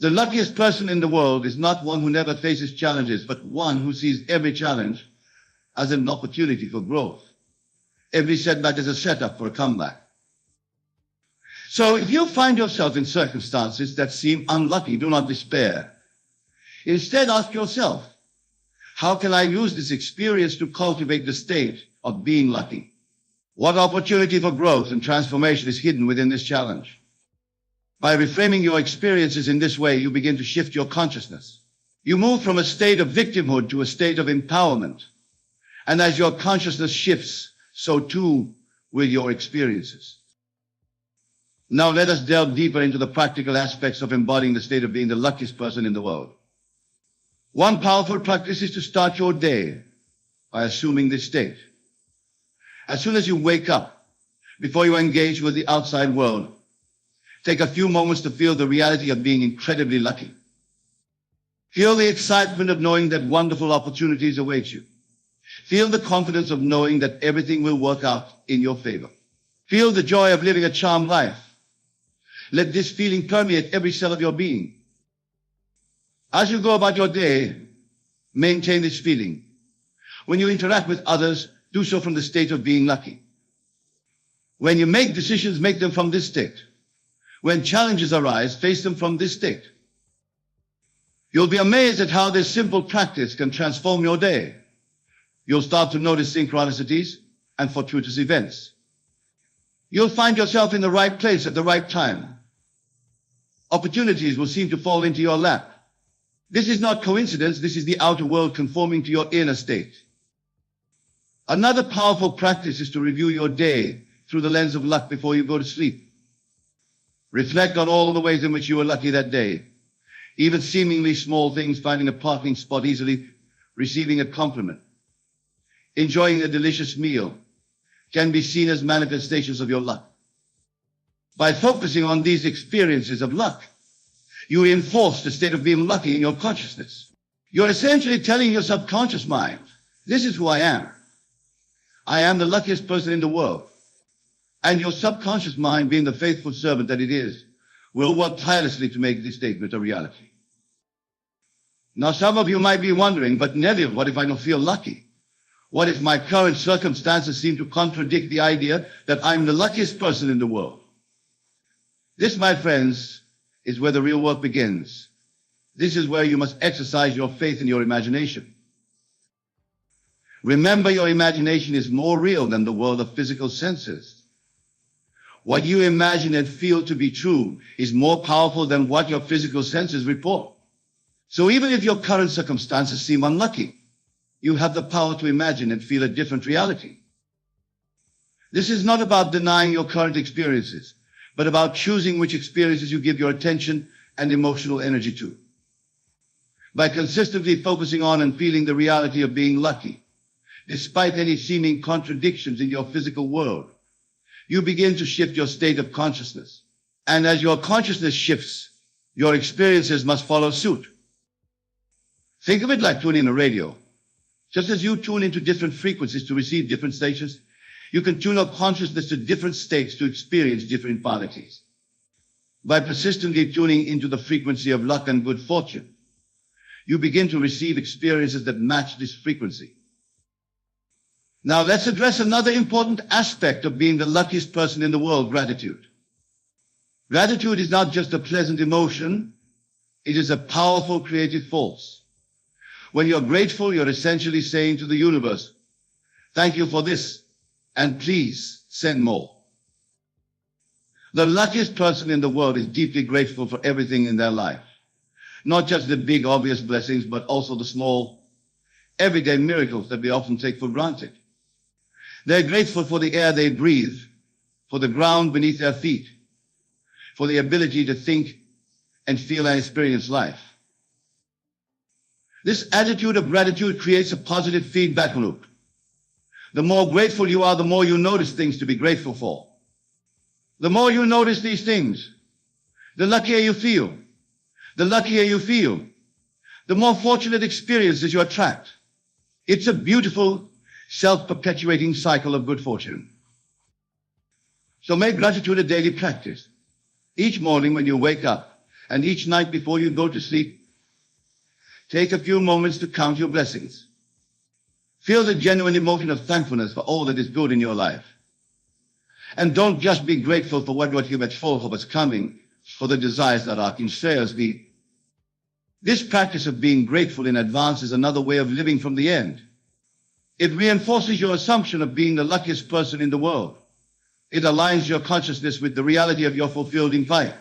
Speaker 1: The luckiest person in the world is not one who never faces challenges, but one who sees every challenge as an opportunity for growth. Every setback is a setup for a comeback. So if you find yourself in circumstances that seem unlucky, do not despair. Instead, ask yourself, how can I use this experience to cultivate the state of being lucky? What opportunity for growth and transformation is hidden within this challenge? By reframing your experiences in this way, you begin to shift your consciousness. You move from a state of victimhood to a state of empowerment. And as your consciousness shifts, so too will your experiences. Now let us delve deeper into the practical aspects of embodying the state of being the luckiest person in the world. One powerful practice is to start your day by assuming this state. As soon as you wake up, before you engage with the outside world, take a few moments to feel the reality of being incredibly lucky. Feel the excitement of knowing that wonderful opportunities await you. Feel the confidence of knowing that everything will work out in your favor. Feel the joy of living a charmed life. Let this feeling permeate every cell of your being. As you go about your day, maintain this feeling. When you interact with others, do so from the state of being lucky. When you make decisions, make them from this state. When challenges arise, face them from this state. You'll be amazed at how this simple practice can transform your day. You'll start to notice synchronicities and fortuitous events. You'll find yourself in the right place at the right time. Opportunities will seem to fall into your lap. This is not coincidence. This is the outer world conforming to your inner state. Another powerful practice is to review your day through the lens of luck before you go to sleep. Reflect on all the ways in which you were lucky that day. Even seemingly small things, finding a parking spot easily, receiving a compliment, enjoying a delicious meal, can be seen as manifestations of your luck. By focusing on these experiences of luck, you reinforce the state of being lucky in your consciousness. You're essentially telling your subconscious mind, this is who I am. I am the luckiest person in the world. And your subconscious mind, being the faithful servant that it is, will work tirelessly to make this statement a reality. Now, some of you might be wondering, but Neville, what if I don't feel lucky? What if my current circumstances seem to contradict the idea that I'm the luckiest person in the world? This, my friends, is where the real work begins. This is where you must exercise your faith in your imagination. Remember, your imagination is more real than the world of physical senses. What you imagine and feel to be true is more powerful than what your physical senses report. So even if your current circumstances seem unlucky, you have the power to imagine and feel a different reality. This is not about denying your current experiences, but about choosing which experiences you give your attention and emotional energy to. By consistently focusing on and feeling the reality of being lucky, despite any seeming contradictions in your physical world, you begin to shift your state of consciousness. And as your consciousness shifts, your experiences must follow suit. Think of it like tuning a radio. Just as you tune into different frequencies to receive different stations, you can tune your consciousness to different states to experience different qualities. By persistently tuning into the frequency of luck and good fortune, you begin to receive experiences that match this frequency. Now let's address another important aspect of being the luckiest person in the world, gratitude. Gratitude is not just a pleasant emotion, it is a powerful creative force. When you're grateful, you're essentially saying to the universe, thank you for this, and please send more. The luckiest person in the world is deeply grateful for everything in their life. Not just the big obvious blessings, but also the small, everyday miracles that we often take for granted. They're grateful for the air they breathe, for the ground beneath their feet, for the ability to think and feel and experience life. This attitude of gratitude creates a positive feedback loop. The more grateful you are, the more you notice things to be grateful for. The more you notice these things, the luckier you feel. The luckier you feel, the more fortunate experiences you attract. It's a beautiful, self-perpetuating cycle of good fortune. So make gratitude a daily practice. Each morning when you wake up, And each night before you go to sleep, take a few moments to count your blessings. Feel the genuine emotion of thankfulness for all that is good in your life. And don't just be grateful for what you met for what's coming, for the desires that are in shares be. This practice of being grateful in advance is another way of living from the end. It reinforces your assumption of being the luckiest person in the world. It aligns your consciousness with the reality of your fulfilled invite.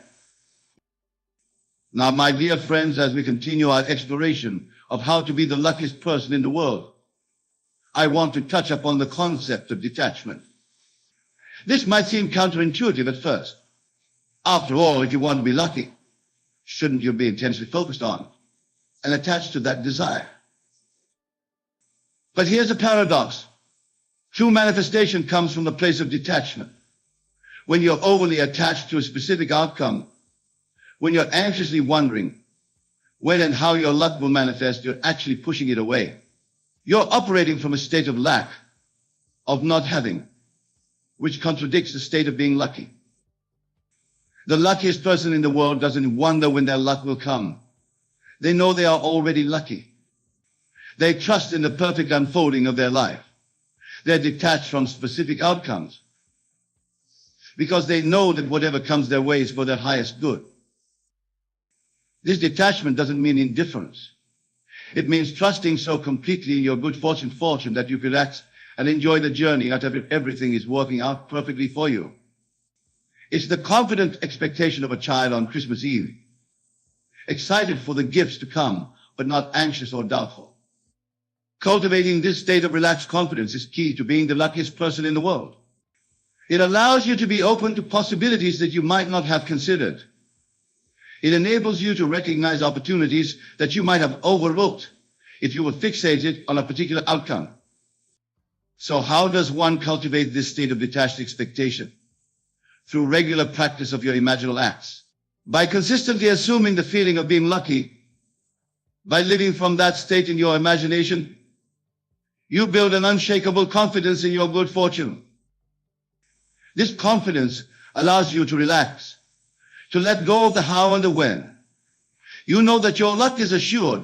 Speaker 1: Now, my dear friends, as we continue our exploration of how to be the luckiest person in the world, I want to touch upon the concept of detachment. This might seem counterintuitive at first. After all, if you want to be lucky, shouldn't you be intensely focused on and attached to that desire? But here's a paradox. True manifestation comes from the place of detachment. When you're overly attached to a specific outcome, when you're anxiously wondering when and how your luck will manifest, you're actually pushing it away. You're operating from a state of lack, of not having, which contradicts the state of being lucky. The luckiest person in the world doesn't wonder when their luck will come. They know they are already lucky. They trust in the perfect unfolding of their life. They're detached from specific outcomes because they know that whatever comes their way is for their highest good. This detachment doesn't mean indifference. It means trusting so completely in your good fortune that you relax and enjoy the journey until everything is working out perfectly for you. It's the confident expectation of a child on Christmas Eve, excited for the gifts to come, but not anxious or doubtful. Cultivating this state of relaxed confidence is key to being the luckiest person in the world. It allows you to be open to possibilities that you might not have considered. It enables you to recognize opportunities that you might have overlooked if you were fixated on a particular outcome. So how does one cultivate this state of detached expectation? Through regular practice of your imaginal acts. By consistently assuming the feeling of being lucky, by living from that state in your imagination, you build an unshakable confidence in your good fortune. This confidence allows you to relax, to let go of the how and the when. You know that your luck is assured,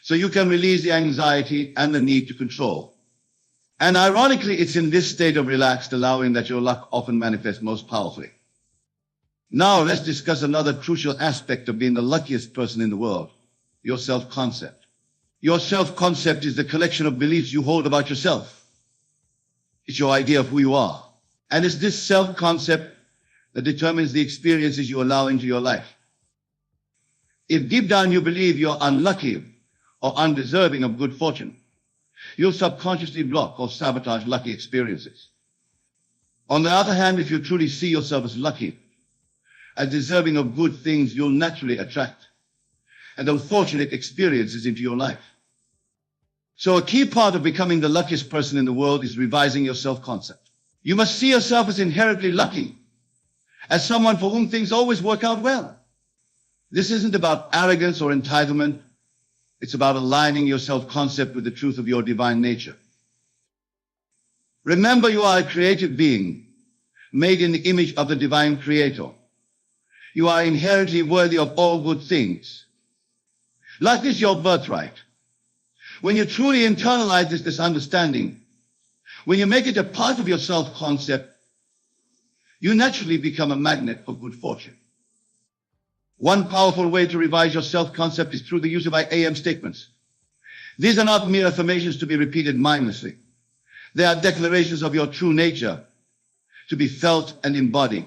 Speaker 1: so you can release the anxiety and the need to control. And ironically, it's in this state of relaxed allowing that your luck often manifests most powerfully. Now let's discuss another crucial aspect of being the luckiest person in the world, your self-concept. Your self-concept is the collection of beliefs you hold about yourself. It's your idea of who you are. And it's this self-concept that determines the experiences you allow into your life. If deep down you believe you're unlucky or undeserving of good fortune, you'll subconsciously block or sabotage lucky experiences. On the other hand, if you truly see yourself as lucky, as deserving of good things, you'll naturally attract and those fortunate experiences into your life. So a key part of becoming the luckiest person in the world is revising your self-concept. You must see yourself as inherently lucky, as someone for whom things always work out well. This isn't about arrogance or entitlement. It's about aligning your self-concept with the truth of your divine nature. Remember, you are a creative being, made in the image of the divine creator. You are inherently worthy of all good things. Life is your birthright. When you truly internalize this understanding, when you make it a part of your self-concept, you naturally become a magnet for good fortune. One powerful way to revise your self-concept is through the use of I am statements. These are not mere affirmations to be repeated mindlessly. They are declarations of your true nature to be felt and embodied.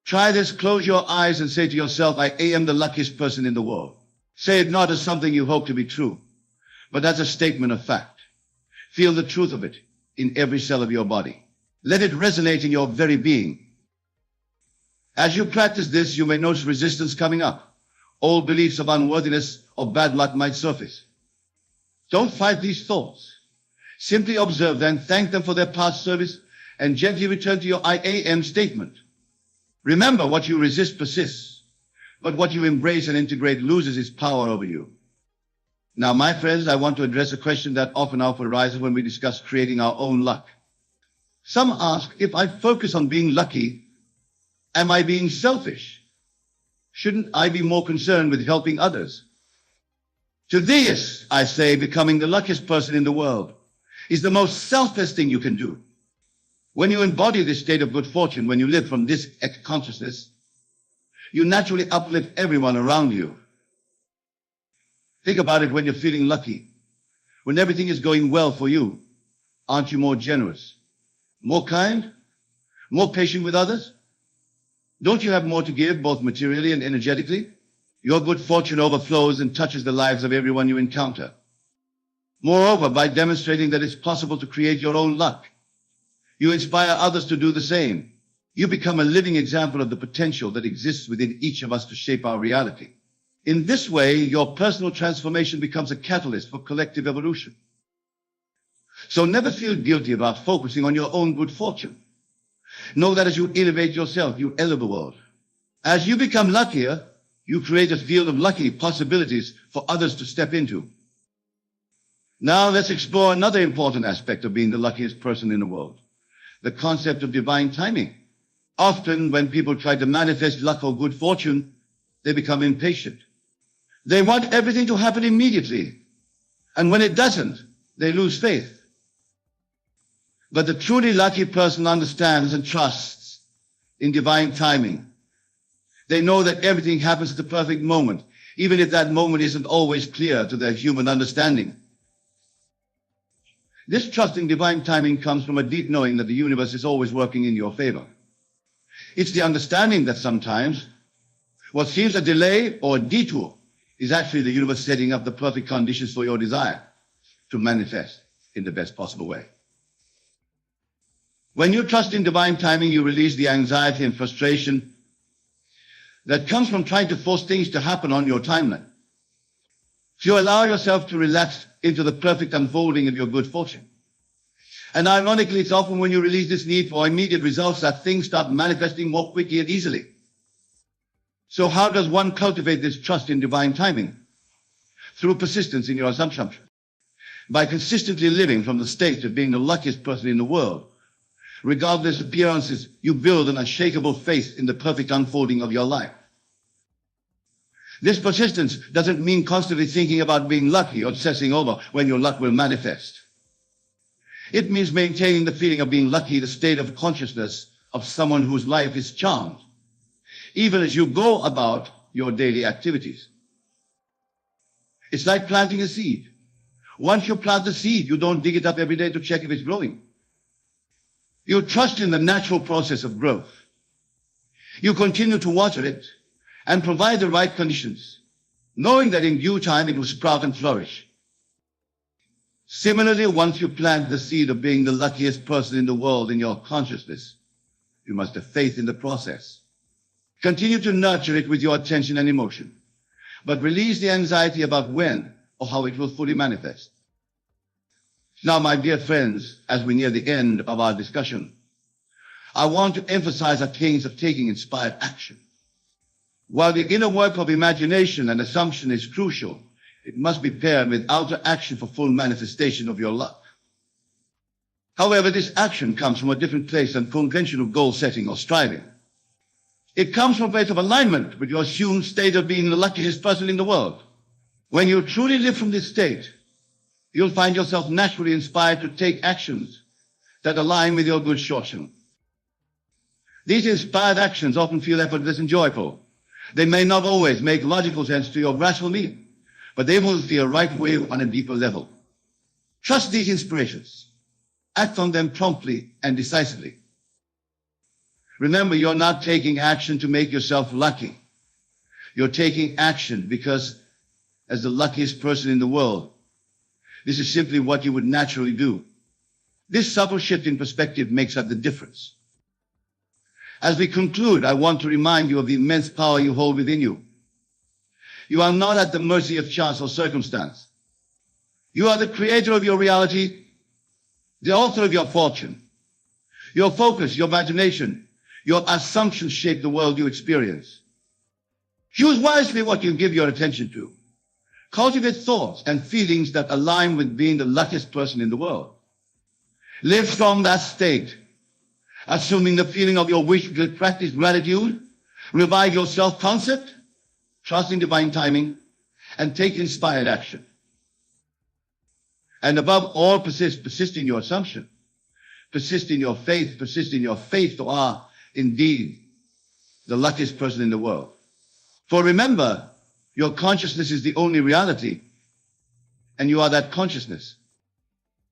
Speaker 1: Try this, close your eyes and say to yourself, I am the luckiest person in the world. Say it not as something you hope to be true, but as a statement of fact. Feel the truth of it in every cell of your body. Let it resonate in your very being. As you practice this, you may notice resistance coming up. Old beliefs of unworthiness or bad luck might surface. Don't fight these thoughts. Simply observe them, thank them for their past service, and gently return to your I am statement. Remember, what you resist persists, but what you embrace and integrate loses its power over you. Now, my friends, I want to address a question that often arises when we discuss creating our own luck. Some ask, if I focus on being lucky, am I being selfish? Shouldn't I be more concerned with helping others? To this, I say, becoming the luckiest person in the world is the most selfless thing you can do. When you embody this state of good fortune, when you live from this consciousness, you naturally uplift everyone around you. Think about it when you're feeling lucky. When everything is going well for you, aren't you more generous, more kind, more patient with others? Don't you have more to give, both materially and energetically? Your good fortune overflows and touches the lives of everyone you encounter. Moreover, by demonstrating that it's possible to create your own luck, you inspire others to do the same. You become a living example of the potential that exists within each of us to shape our reality. In this way, your personal transformation becomes a catalyst for collective evolution. So never feel guilty about focusing on your own good fortune. Know that as you elevate yourself, you elevate the world. As you become luckier, you create a field of lucky possibilities for others to step into. Now let's explore another important aspect of being the luckiest person in the world, the concept of divine timing. Often when people try to manifest luck or good fortune, they become impatient. They want everything to happen immediately. And when it doesn't, they lose faith. But the truly lucky person understands and trusts in divine timing. They know that everything happens at the perfect moment, even if that moment isn't always clear to their human understanding. This trust in divine timing comes from a deep knowing that the universe is always working in your favor. It's the understanding that sometimes what seems a delay or a detour is actually the universe setting up the perfect conditions for your desire to manifest in the best possible way. When you trust in divine timing, you release the anxiety and frustration that comes from trying to force things to happen on your timeline. So you allow yourself to relax into the perfect unfolding of your good fortune. And ironically, it's often when you release this need for immediate results that things start manifesting more quickly and easily. So how does one cultivate this trust in divine timing? Through persistence in your assumption. By consistently living from the state of being the luckiest person in the world. Regardless of appearances, you build an unshakable faith in the perfect unfolding of your life. This persistence doesn't mean constantly thinking about being lucky or obsessing over when your luck will manifest. It means maintaining the feeling of being lucky, the state of consciousness of someone whose life is charmed, even as you go about your daily activities. It's like planting a seed. Once you plant the seed, you don't dig it up every day to check if it's growing. You trust in the natural process of growth. You continue to water it and provide the right conditions, knowing that in due time it will sprout and flourish. Similarly, once you plant the seed of being the luckiest person in the world in your consciousness, you must have faith in the process. Continue to nurture it with your attention and emotion, but release the anxiety about when or how it will fully manifest. Now, my dear friends, as we near the end of our discussion, I want to emphasize the things of taking inspired action. While the inner work of imagination and assumption is crucial, it must be paired with outer action for full manifestation of your luck. However, this action comes from a different place than conventional goal setting or striving. It comes from a place of alignment with your assumed state of being the luckiest person in the world. When you truly live from this state, you'll find yourself naturally inspired to take actions that align with your good fortune. These inspired actions often feel effortless and joyful. They may not always make logical sense to your rational being, but they will feel right way on a deeper level. Trust these inspirations. Act on them promptly and decisively. Remember, you're not taking action to make yourself lucky. You're taking action because, as the luckiest person in the world, this is simply what you would naturally do. This subtle shift in perspective makes up the difference. As we conclude, I want to remind you of the immense power you hold within you. You are not at the mercy of chance or circumstance. You are the creator of your reality, the author of your fortune. Your focus, your imagination, your assumptions shape the world you experience. Choose wisely what you give your attention to. Cultivate thoughts and feelings that align with being the luckiest person in the world. Live from that state, assuming the feeling of your wish to practice gratitude, revive your self-concept, trust in divine timing, and take inspired action. And above all, persist in your assumption. Persist in your faith. Persist in your faith. You are indeed the luckiest person in the world. For remember, your consciousness is the only reality, and you are that consciousness.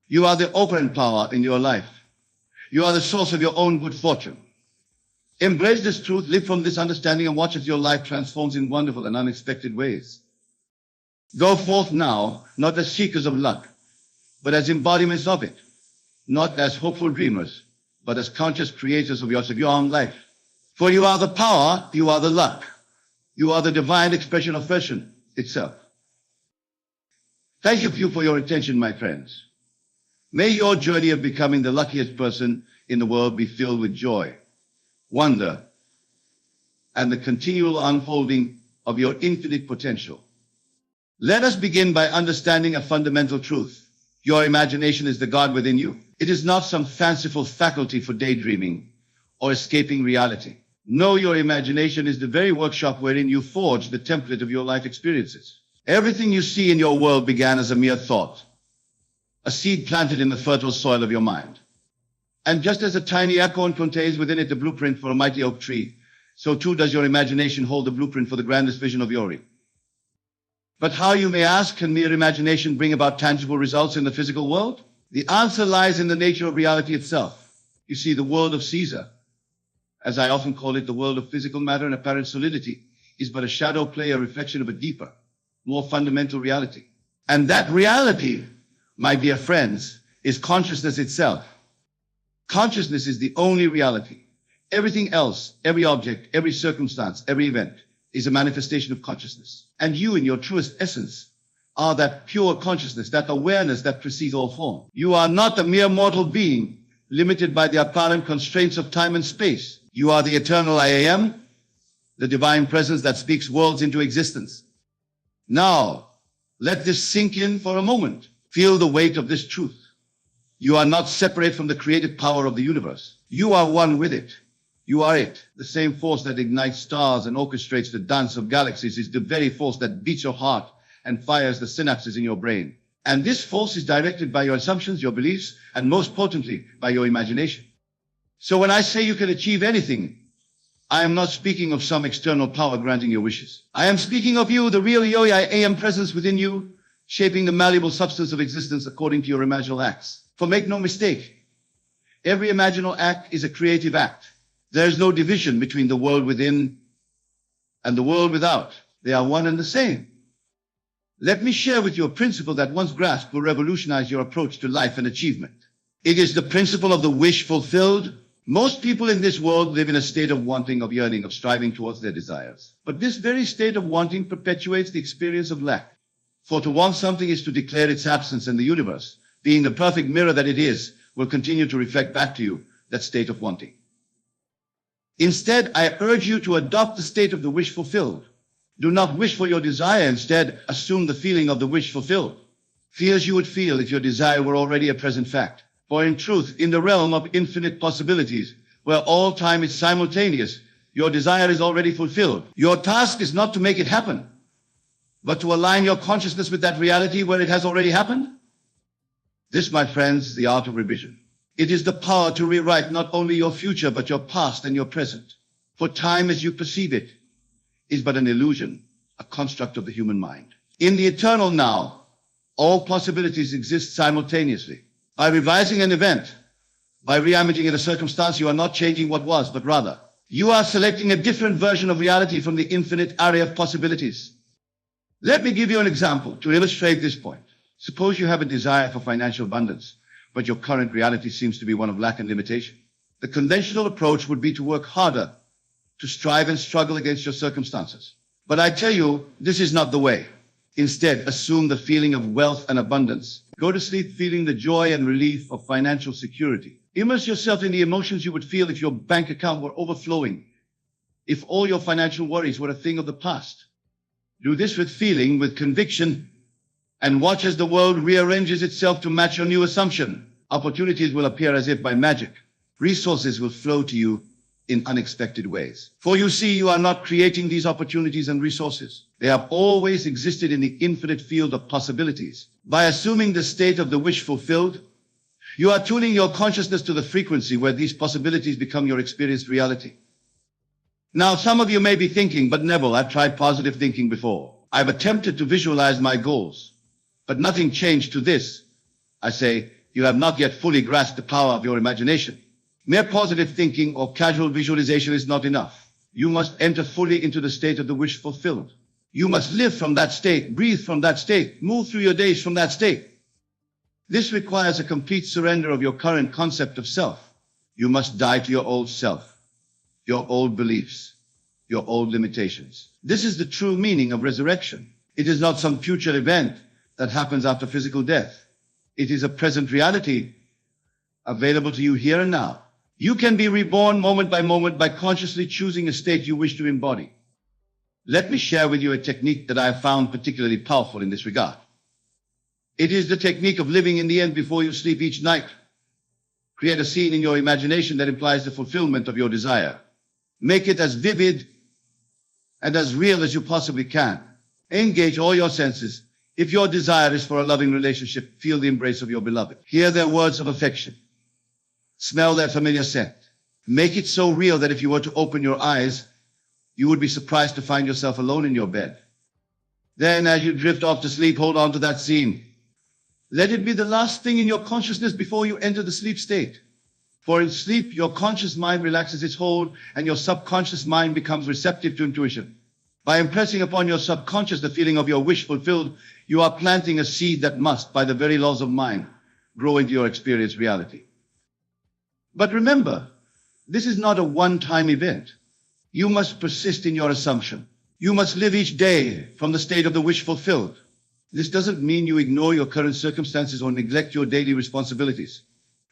Speaker 1: You are the operant power in your life. You are the source of your own good fortune. Embrace this truth, live from this understanding, and watch as your life transforms in wonderful and unexpected ways. Go forth now, not as seekers of luck, but as embodiments of it. Not as hopeful dreamers, but as conscious creators of your own life. For you are the power, you are the luck. You are the divine expression of fashion itself. Thank you for your attention, my friends. May your journey of becoming the luckiest person in the world be filled with joy, wonder, and the continual unfolding of your infinite potential. Let us begin by understanding a fundamental truth. Your imagination is the God within you. It is not some fanciful faculty for daydreaming or escaping reality. No, your imagination is the very workshop wherein you forge the template of your life experiences. Everything you see in your world began as a mere thought, a seed planted in the fertile soil of your mind. And just as a tiny acorn contains within it the blueprint for a mighty oak tree, so too does your imagination hold the blueprint for the grandest vision of Yori. But how, you may ask, can mere imagination bring about tangible results in the physical world? The answer lies in the nature of reality itself. You see, the world of Caesar, as I often call it, the world of physical matter and apparent solidity, is but a shadow play, a reflection of a deeper, more fundamental reality. And that reality, my dear friends, is consciousness itself. Consciousness is the only reality. Everything else, every object, every circumstance, every event, is a manifestation of consciousness. And you, in your truest essence, are that pure consciousness, that awareness that precedes all form. You are not a mere mortal being, limited by the apparent constraints of time and space. You are the eternal I Am, the divine presence that speaks worlds into existence. Now, let this sink in for a moment. Feel the weight of this truth. You are not separate from the creative power of the universe. You are one with it. You are it. The same force that ignites stars and orchestrates the dance of galaxies is the very force that beats your heart and fires the synapses in your brain. And this force is directed by your assumptions, your beliefs, and most potently, by your imagination. So when I say you can achieve anything, I am not speaking of some external power granting your wishes. I am speaking of you, the real Yo-I Am presence within you, shaping the malleable substance of existence according to your imaginal acts. For make no mistake, every imaginal act is a creative act. There is no division between the world within and the world without. They are one and the same. Let me share with you a principle that once grasped will revolutionize your approach to life and achievement. It is the principle of the wish fulfilled. Most people in this world live in a state of wanting, of yearning, of striving towards their desires. But this very state of wanting perpetuates the experience of lack. For to want something is to declare its absence, and the universe, being the perfect mirror that it is, will continue to reflect back to you that state of wanting. Instead, I urge you to adopt the state of the wish fulfilled. Do not wish for your desire. Instead, assume the feeling of the wish fulfilled. Feel as you would feel if your desire were already a present fact. For in truth, in the realm of infinite possibilities, where all time is simultaneous, your desire is already fulfilled. Your task is not to make it happen, but to align your consciousness with that reality where it has already happened. This, my friends, is the art of revision. It is the power to rewrite not only your future, but your past and your present. For time as you perceive it is but an illusion, a construct of the human mind. In the eternal now, all possibilities exist simultaneously. By revising an event, by reimagining a circumstance, you are not changing what was, but rather, you are selecting a different version of reality from the infinite array of possibilities. Let me give you an example to illustrate this point. Suppose you have a desire for financial abundance, but your current reality seems to be one of lack and limitation. The conventional approach would be to work harder, to strive and struggle against your circumstances. But I tell you, this is not the way. Instead, assume the feeling of wealth and abundance. Go to sleep feeling the joy and relief of financial security. Immerse yourself in the emotions you would feel if your bank account were overflowing, if all your financial worries were a thing of the past. Do this with feeling, with conviction, and watch as the world rearranges itself to match your new assumption. Opportunities will appear as if by magic. Resources will flow to you in unexpected ways. For you see, you are not creating these opportunities and resources. They have always existed in the infinite field of possibilities. By assuming the state of the wish fulfilled, you are tuning your consciousness to the frequency where these possibilities become your experienced reality. Now, some of you may be thinking, but Neville, I've tried positive thinking before. I've attempted to visualize my goals, but nothing changed to this. I say, you have not yet fully grasped the power of your imagination. Mere positive thinking or casual visualization is not enough. You must enter fully into the state of the wish fulfilled. You must live from that state, breathe from that state, move through your days from that state. This requires a complete surrender of your current concept of self. You must die to your old self, your old beliefs, your old limitations. This is the true meaning of resurrection. It is not some future event that happens after physical death. It is a present reality available to you here and now. You can be reborn moment by consciously choosing a state you wish to embody. Let me share with you a technique that I have found particularly powerful in this regard. It is the technique of living in the end before you sleep each night. Create a scene in your imagination that implies the fulfillment of your desire. Make it as vivid and as real as you possibly can. Engage all your senses. If your desire is for a loving relationship, feel the embrace of your beloved. Hear their words of affection. Smell their familiar scent. Make it so real that if you were to open your eyes, you would be surprised to find yourself alone in your bed. Then, as you drift off to sleep, hold on to that scene. Let it be the last thing in your consciousness before you enter the sleep state. For in sleep, your conscious mind relaxes its hold and your subconscious mind becomes receptive to intuition. By impressing upon your subconscious the feeling of your wish fulfilled, you are planting a seed that must, by the very laws of mind, grow into your experienced reality. But remember, this is not a one-time event. You must persist in your assumption. You must live each day from the state of the wish fulfilled. This doesn't mean you ignore your current circumstances or neglect your daily responsibilities.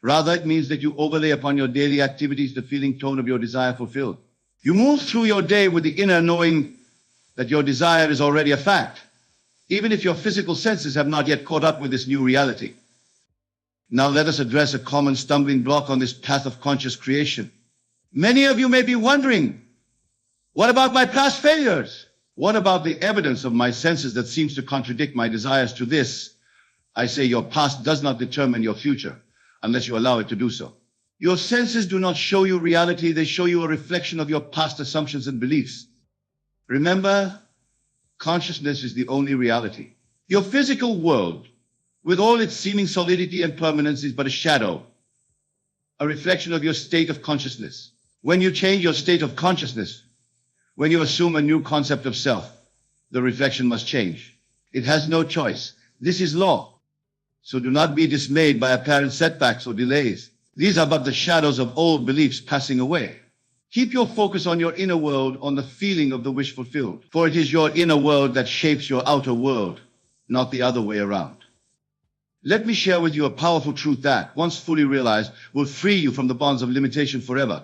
Speaker 1: Rather, it means that you overlay upon your daily activities the feeling tone of your desire fulfilled. You move through your day with the inner knowing that your desire is already a fact, even if your physical senses have not yet caught up with this new reality. Now let us address a common stumbling block on this path of conscious creation. Many of you may be wondering, what about my past failures? What about the evidence of my senses that seems to contradict my desires? To this, I say your past does not determine your future unless you allow it to do so. Your senses do not show you reality, they show you a reflection of your past assumptions and beliefs. Remember, consciousness is the only reality. Your physical world, with all its seeming solidity and permanence, is but a shadow, a reflection of your state of consciousness. When you change your state of consciousness, when you assume a new concept of self, the reflection must change. It has no choice. This is law. So do not be dismayed by apparent setbacks or delays. These are but the shadows of old beliefs passing away. Keep your focus on your inner world, on the feeling of the wish fulfilled. For it is your inner world that shapes your outer world, not the other way around. Let me share with you a powerful truth that, once fully realized, will free you from the bonds of limitation forever.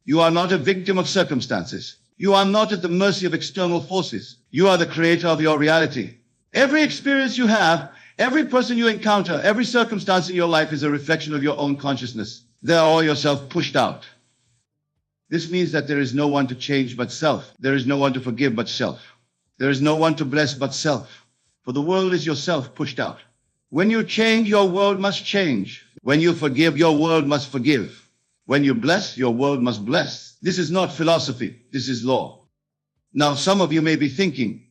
Speaker 1: You are not a victim of circumstances. You are not at the mercy of external forces. You are the creator of your reality. Every experience you have, every person you encounter, every circumstance in your life is a reflection of your own consciousness. There are yourself pushed out. This means that there is no one to change but self. There is no one to forgive but self. There is no one to bless but self. For the world is yourself pushed out. When you change, your world must change. When you forgive, your world must forgive. When you bless, your world must bless. This is not philosophy. This is law. Now, some of you may be thinking,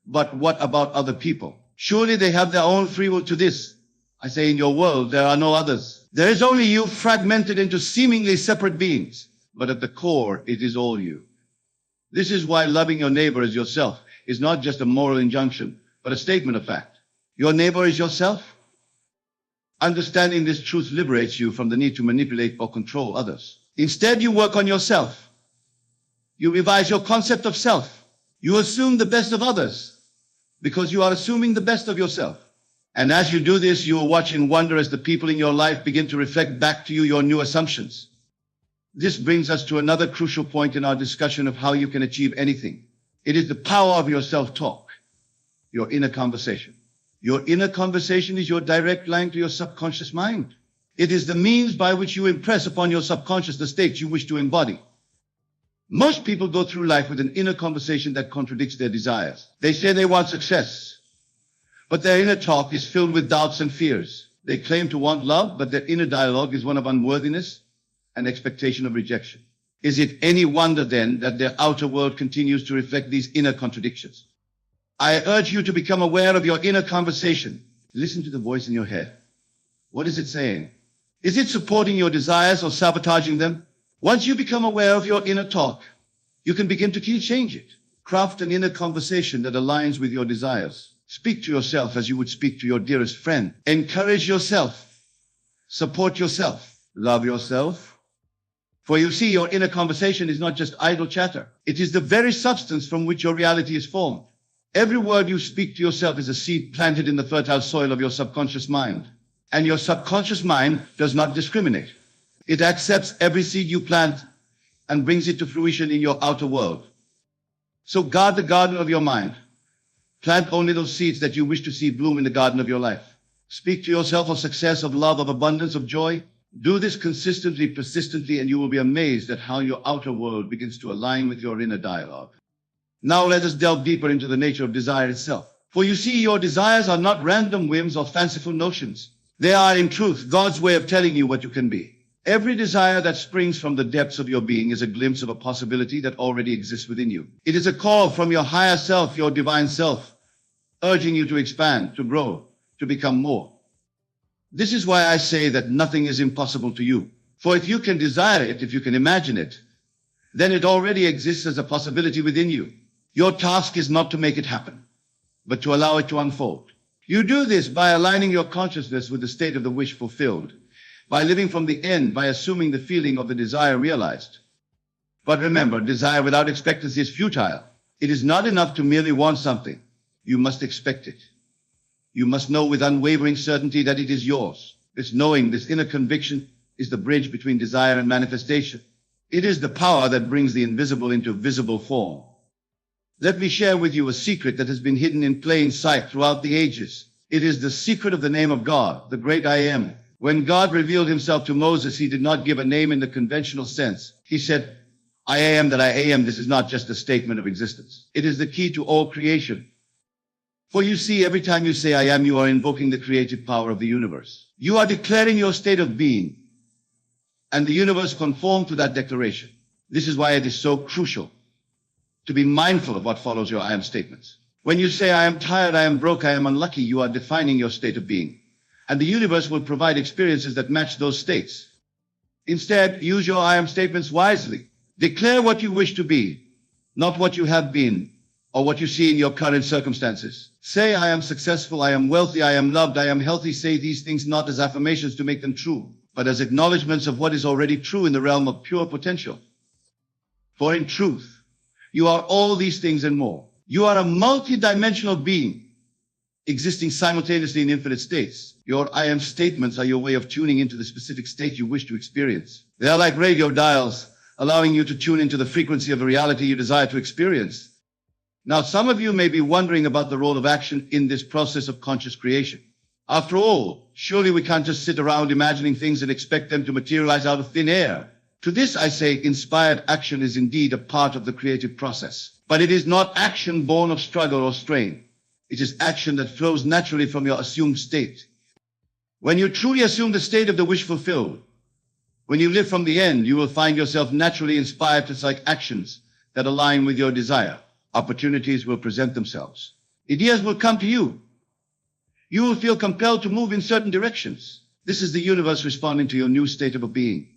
Speaker 1: but what about other people? Surely they have their own free will to this. I say, in your world, there are no others. There is only you, fragmented into seemingly separate beings. But at the core, it is all you. This is why loving your neighbor as yourself is not just a moral injunction, but a statement of fact. Your neighbor is yourself. Understanding this truth liberates you from the need to manipulate or control others. Instead, you work on yourself. You revise your concept of self. You assume the best of others because you are assuming the best of yourself. And as you do this, you will watch in wonder as the people in your life begin to reflect back to you your new assumptions. This brings us to another crucial point in our discussion of how you can achieve anything. It is the power of your self-talk, your inner conversation. Your inner conversation is your direct line to your subconscious mind. It is the means by which you impress upon your subconscious the states you wish to embody. Most people go through life with an inner conversation that contradicts their desires. They say they want success, but their inner talk is filled with doubts and fears. They claim to want love, but their inner dialogue is one of unworthiness and expectation of rejection. Is it any wonder then that their outer world continues to reflect these inner contradictions? I urge you to become aware of your inner conversation. Listen to the voice in your head. What is it saying? Is it supporting your desires or sabotaging them? Once you become aware of your inner talk, you can begin to change it. Craft an inner conversation that aligns with your desires. Speak to yourself as you would speak to your dearest friend. Encourage yourself. Support yourself. Love yourself. For you see, your inner conversation is not just idle chatter. It is the very substance from which your reality is formed. Every word you speak to yourself is a seed planted in the fertile soil of your subconscious mind. And your subconscious mind does not discriminate. It accepts every seed you plant and brings it to fruition in your outer world. So guard the garden of your mind. Plant only those seeds that you wish to see bloom in the garden of your life. Speak to yourself of success, of love, of abundance, of joy. Do this consistently, persistently, and you will be amazed at how your outer world begins to align with your inner dialogue. Now let us delve deeper into the nature of desire itself. For you see, your desires are not random whims or fanciful notions. They are, in truth, God's way of telling you what you can be. Every desire that springs from the depths of your being is a glimpse of a possibility that already exists within you. It is a call from your higher self, your divine self, urging you to expand, to grow, to become more. This is why I say that nothing is impossible to you. For if you can desire it, if you can imagine it, then it already exists as a possibility within you. Your task is not to make it happen, but to allow it to unfold. You do this by aligning your consciousness with the state of the wish fulfilled, by living from the end, by assuming the feeling of the desire realized. But remember, desire without expectancy is futile. It is not enough to merely want something. You must expect it. You must know with unwavering certainty that it is yours. This knowing, this inner conviction, is the bridge between desire and manifestation. It is the power that brings the invisible into visible form. Let me share with you a secret that has been hidden in plain sight throughout the ages. It is the secret of the name of God, the great I Am. When God revealed himself to Moses, he did not give a name in the conventional sense. He said, I am that I am. This is not just a statement of existence. It is the key to all creation. For you see, every time you say I am, you are invoking the creative power of the universe. You are declaring your state of being, and the universe conforms to that declaration. This is why it is so crucial to be mindful of what follows your I am statements. When you say I am tired, I am broke, I am unlucky, you are defining your state of being. And the universe will provide experiences that match those states. Instead, use your I am statements wisely. Declare what you wish to be, not what you have been, or what you see in your current circumstances. Say, I am successful, I am wealthy, I am loved, I am healthy. Say these things not as affirmations to make them true, but as acknowledgments of what is already true in the realm of pure potential. For in truth, you are all these things and more. You are a multi-dimensional being, existing simultaneously in infinite states. Your I am statements are your way of tuning into the specific state you wish to experience. They are like radio dials, allowing you to tune into the frequency of a reality you desire to experience. Now, some of you may be wondering about the role of action in this process of conscious creation. After all, surely we can't just sit around imagining things and expect them to materialize out of thin air. To this I say, inspired action is indeed a part of the creative process. But it is not action born of struggle or strain. It is action that flows naturally from your assumed state. When you truly assume the state of the wish fulfilled, when you live from the end, you will find yourself naturally inspired to take actions that align with your desire. Opportunities will present themselves. Ideas will come to you. You will feel compelled to move in certain directions. This is the universe responding to your new state of being,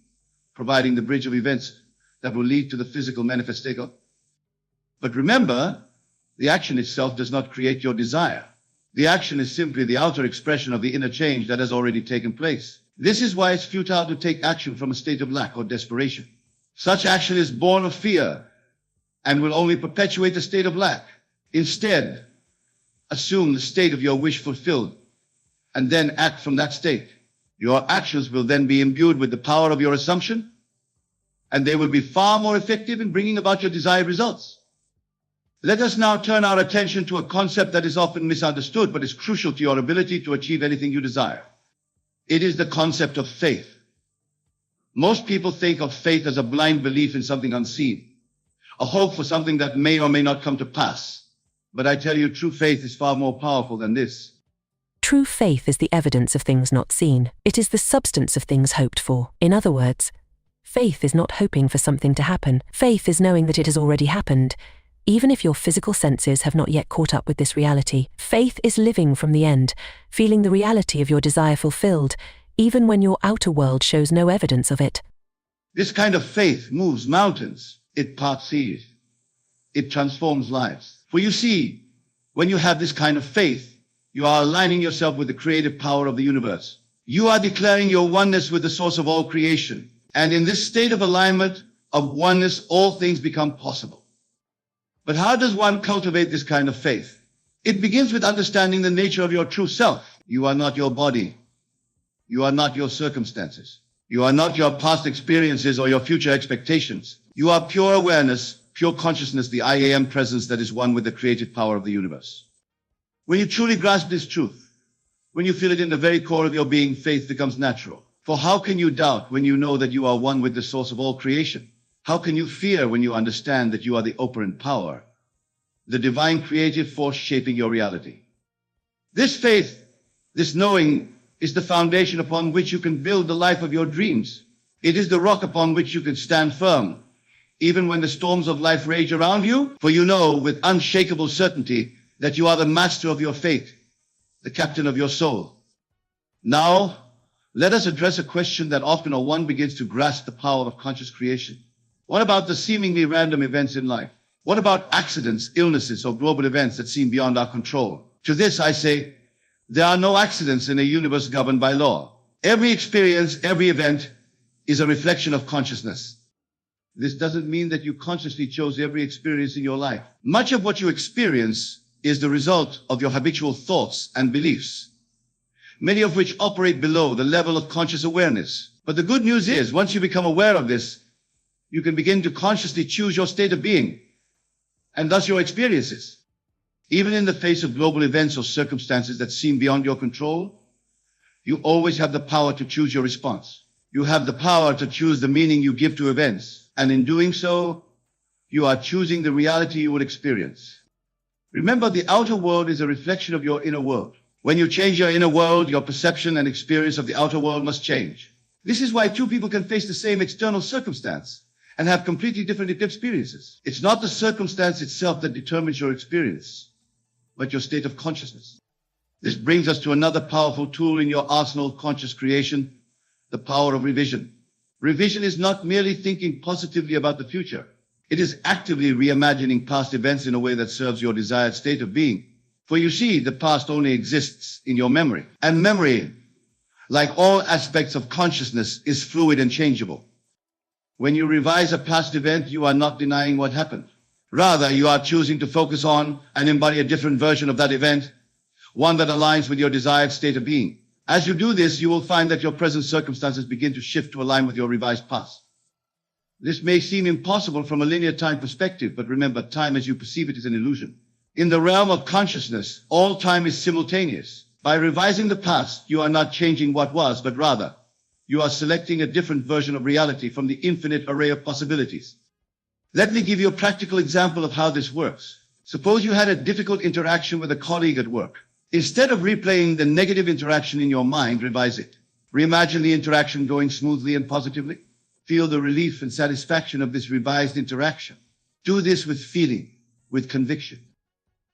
Speaker 1: providing the bridge of events that will lead to the physical manifestation. But remember, the action itself does not create your desire. The action is simply the outer expression of the inner change that has already taken place. This is why it's futile to take action from a state of lack or desperation. Such action is born of fear and will only perpetuate the state of lack. Instead, assume the state of your wish fulfilled and then act from that state. Your actions will then be imbued with the power of your assumption, and they will be far more effective in bringing about your desired results. Let us now turn our attention to a concept that is often misunderstood but is crucial to your ability to achieve anything you desire. It is the concept of faith. Most people think of faith as a blind belief in something unseen. a hope for something that may or may not come to pass. But I tell you, true faith is far more powerful than this.
Speaker 2: True faith is the evidence of things not seen. It is the substance of things hoped for. In other words, faith is not hoping for something to happen. Faith is knowing that it has already happened, even if your physical senses have not yet caught up with this reality. Faith is living from the end, feeling the reality of your desire fulfilled, even when your outer world shows no evidence of it.
Speaker 1: This kind of faith moves mountains. It parts seas. It transforms lives. For you see, when you have this kind of faith, you are aligning yourself with the creative power of the universe. You are declaring your oneness with the source of all creation. And in this state of alignment, of oneness, all things become possible. But how does one cultivate this kind of faith? It begins with understanding the nature of your true self. You are not your body. You are not your circumstances. You are not your past experiences or your future expectations. You are pure awareness, pure consciousness, the I am presence that is one with the creative power of the universe. When you truly grasp this truth, when you feel it in the very core of your being, faith becomes natural. For how can you doubt when you know that you are one with the source of all creation? How can you fear when you understand that you are the operant power, the divine creative force shaping your reality? This faith, this knowing, is the foundation upon which you can build the life of your dreams. It is the rock upon which you can stand firm, even when the storms of life rage around you, for you know with unshakable certainty that you are the master of your fate, the captain of your soul. Now, let us address a question that often or one begins to grasp the power of conscious creation. What about the seemingly random events in life? What about accidents, illnesses, or global events that seem beyond our control? To this I say, there are no accidents in a universe governed by law. Every experience, every event is a reflection of consciousness. This doesn't mean that you consciously chose every experience in your life. Much of what you experience is the result of your habitual thoughts and beliefs, many of which operate below the level of conscious awareness. But the good news is, once you become aware of this, you can begin to consciously choose your state of being, and thus your experiences. Even in the face of global events or circumstances that seem beyond your control, you always have the power to choose your response. You have the power to choose the meaning you give to events, and in doing so, you are choosing the reality you will experience. Remember, the outer world is a reflection of your inner world. When you change your inner world, your perception and experience of the outer world must change. This is why two people can face the same external circumstance and have completely different experiences. It's not the circumstance itself that determines your experience, but your state of consciousness. This brings us to another powerful tool in your arsenal of conscious creation, the power of revision. Revision is not merely thinking positively about the future. It is actively reimagining past events in a way that serves your desired state of being. For you see, the past only exists in your memory. And memory, like all aspects of consciousness, is fluid and changeable. When you revise a past event, you are not denying what happened. Rather, you are choosing to focus on and embody a different version of that event, one that aligns with your desired state of being. As you do this, you will find that your present circumstances begin to shift to align with your revised past. This may seem impossible from a linear time perspective, but remember, time as you perceive it is an illusion. In the realm of consciousness, all time is simultaneous. By revising the past, you are not changing what was, but rather, you are selecting a different version of reality from the infinite array of possibilities. Let me give you a practical example of how this works. Suppose you had a difficult interaction with a colleague at work. Instead of replaying the negative interaction in your mind, revise it. Reimagine the interaction going smoothly and positively. Feel the relief and satisfaction of this revised interaction. Do this with feeling, with conviction.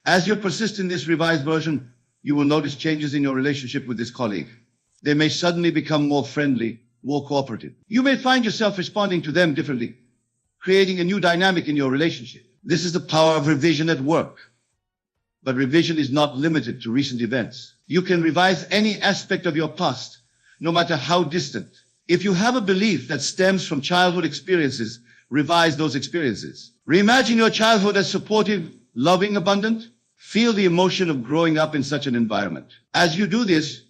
Speaker 1: As you persist in this revised version, you will notice changes in your relationship with this colleague. They may suddenly become more friendly, more cooperative. You may find yourself responding to them differently, creating a new dynamic in your relationship. This is the power of revision at work. But revision is not limited to recent events. You can revise any aspect of your past, no matter how distant. If you have a belief that stems from childhood experiences, revise those experiences. Reimagine your childhood as supportive, loving, abundant. Feel the emotion of growing up in such an environment. As you do this,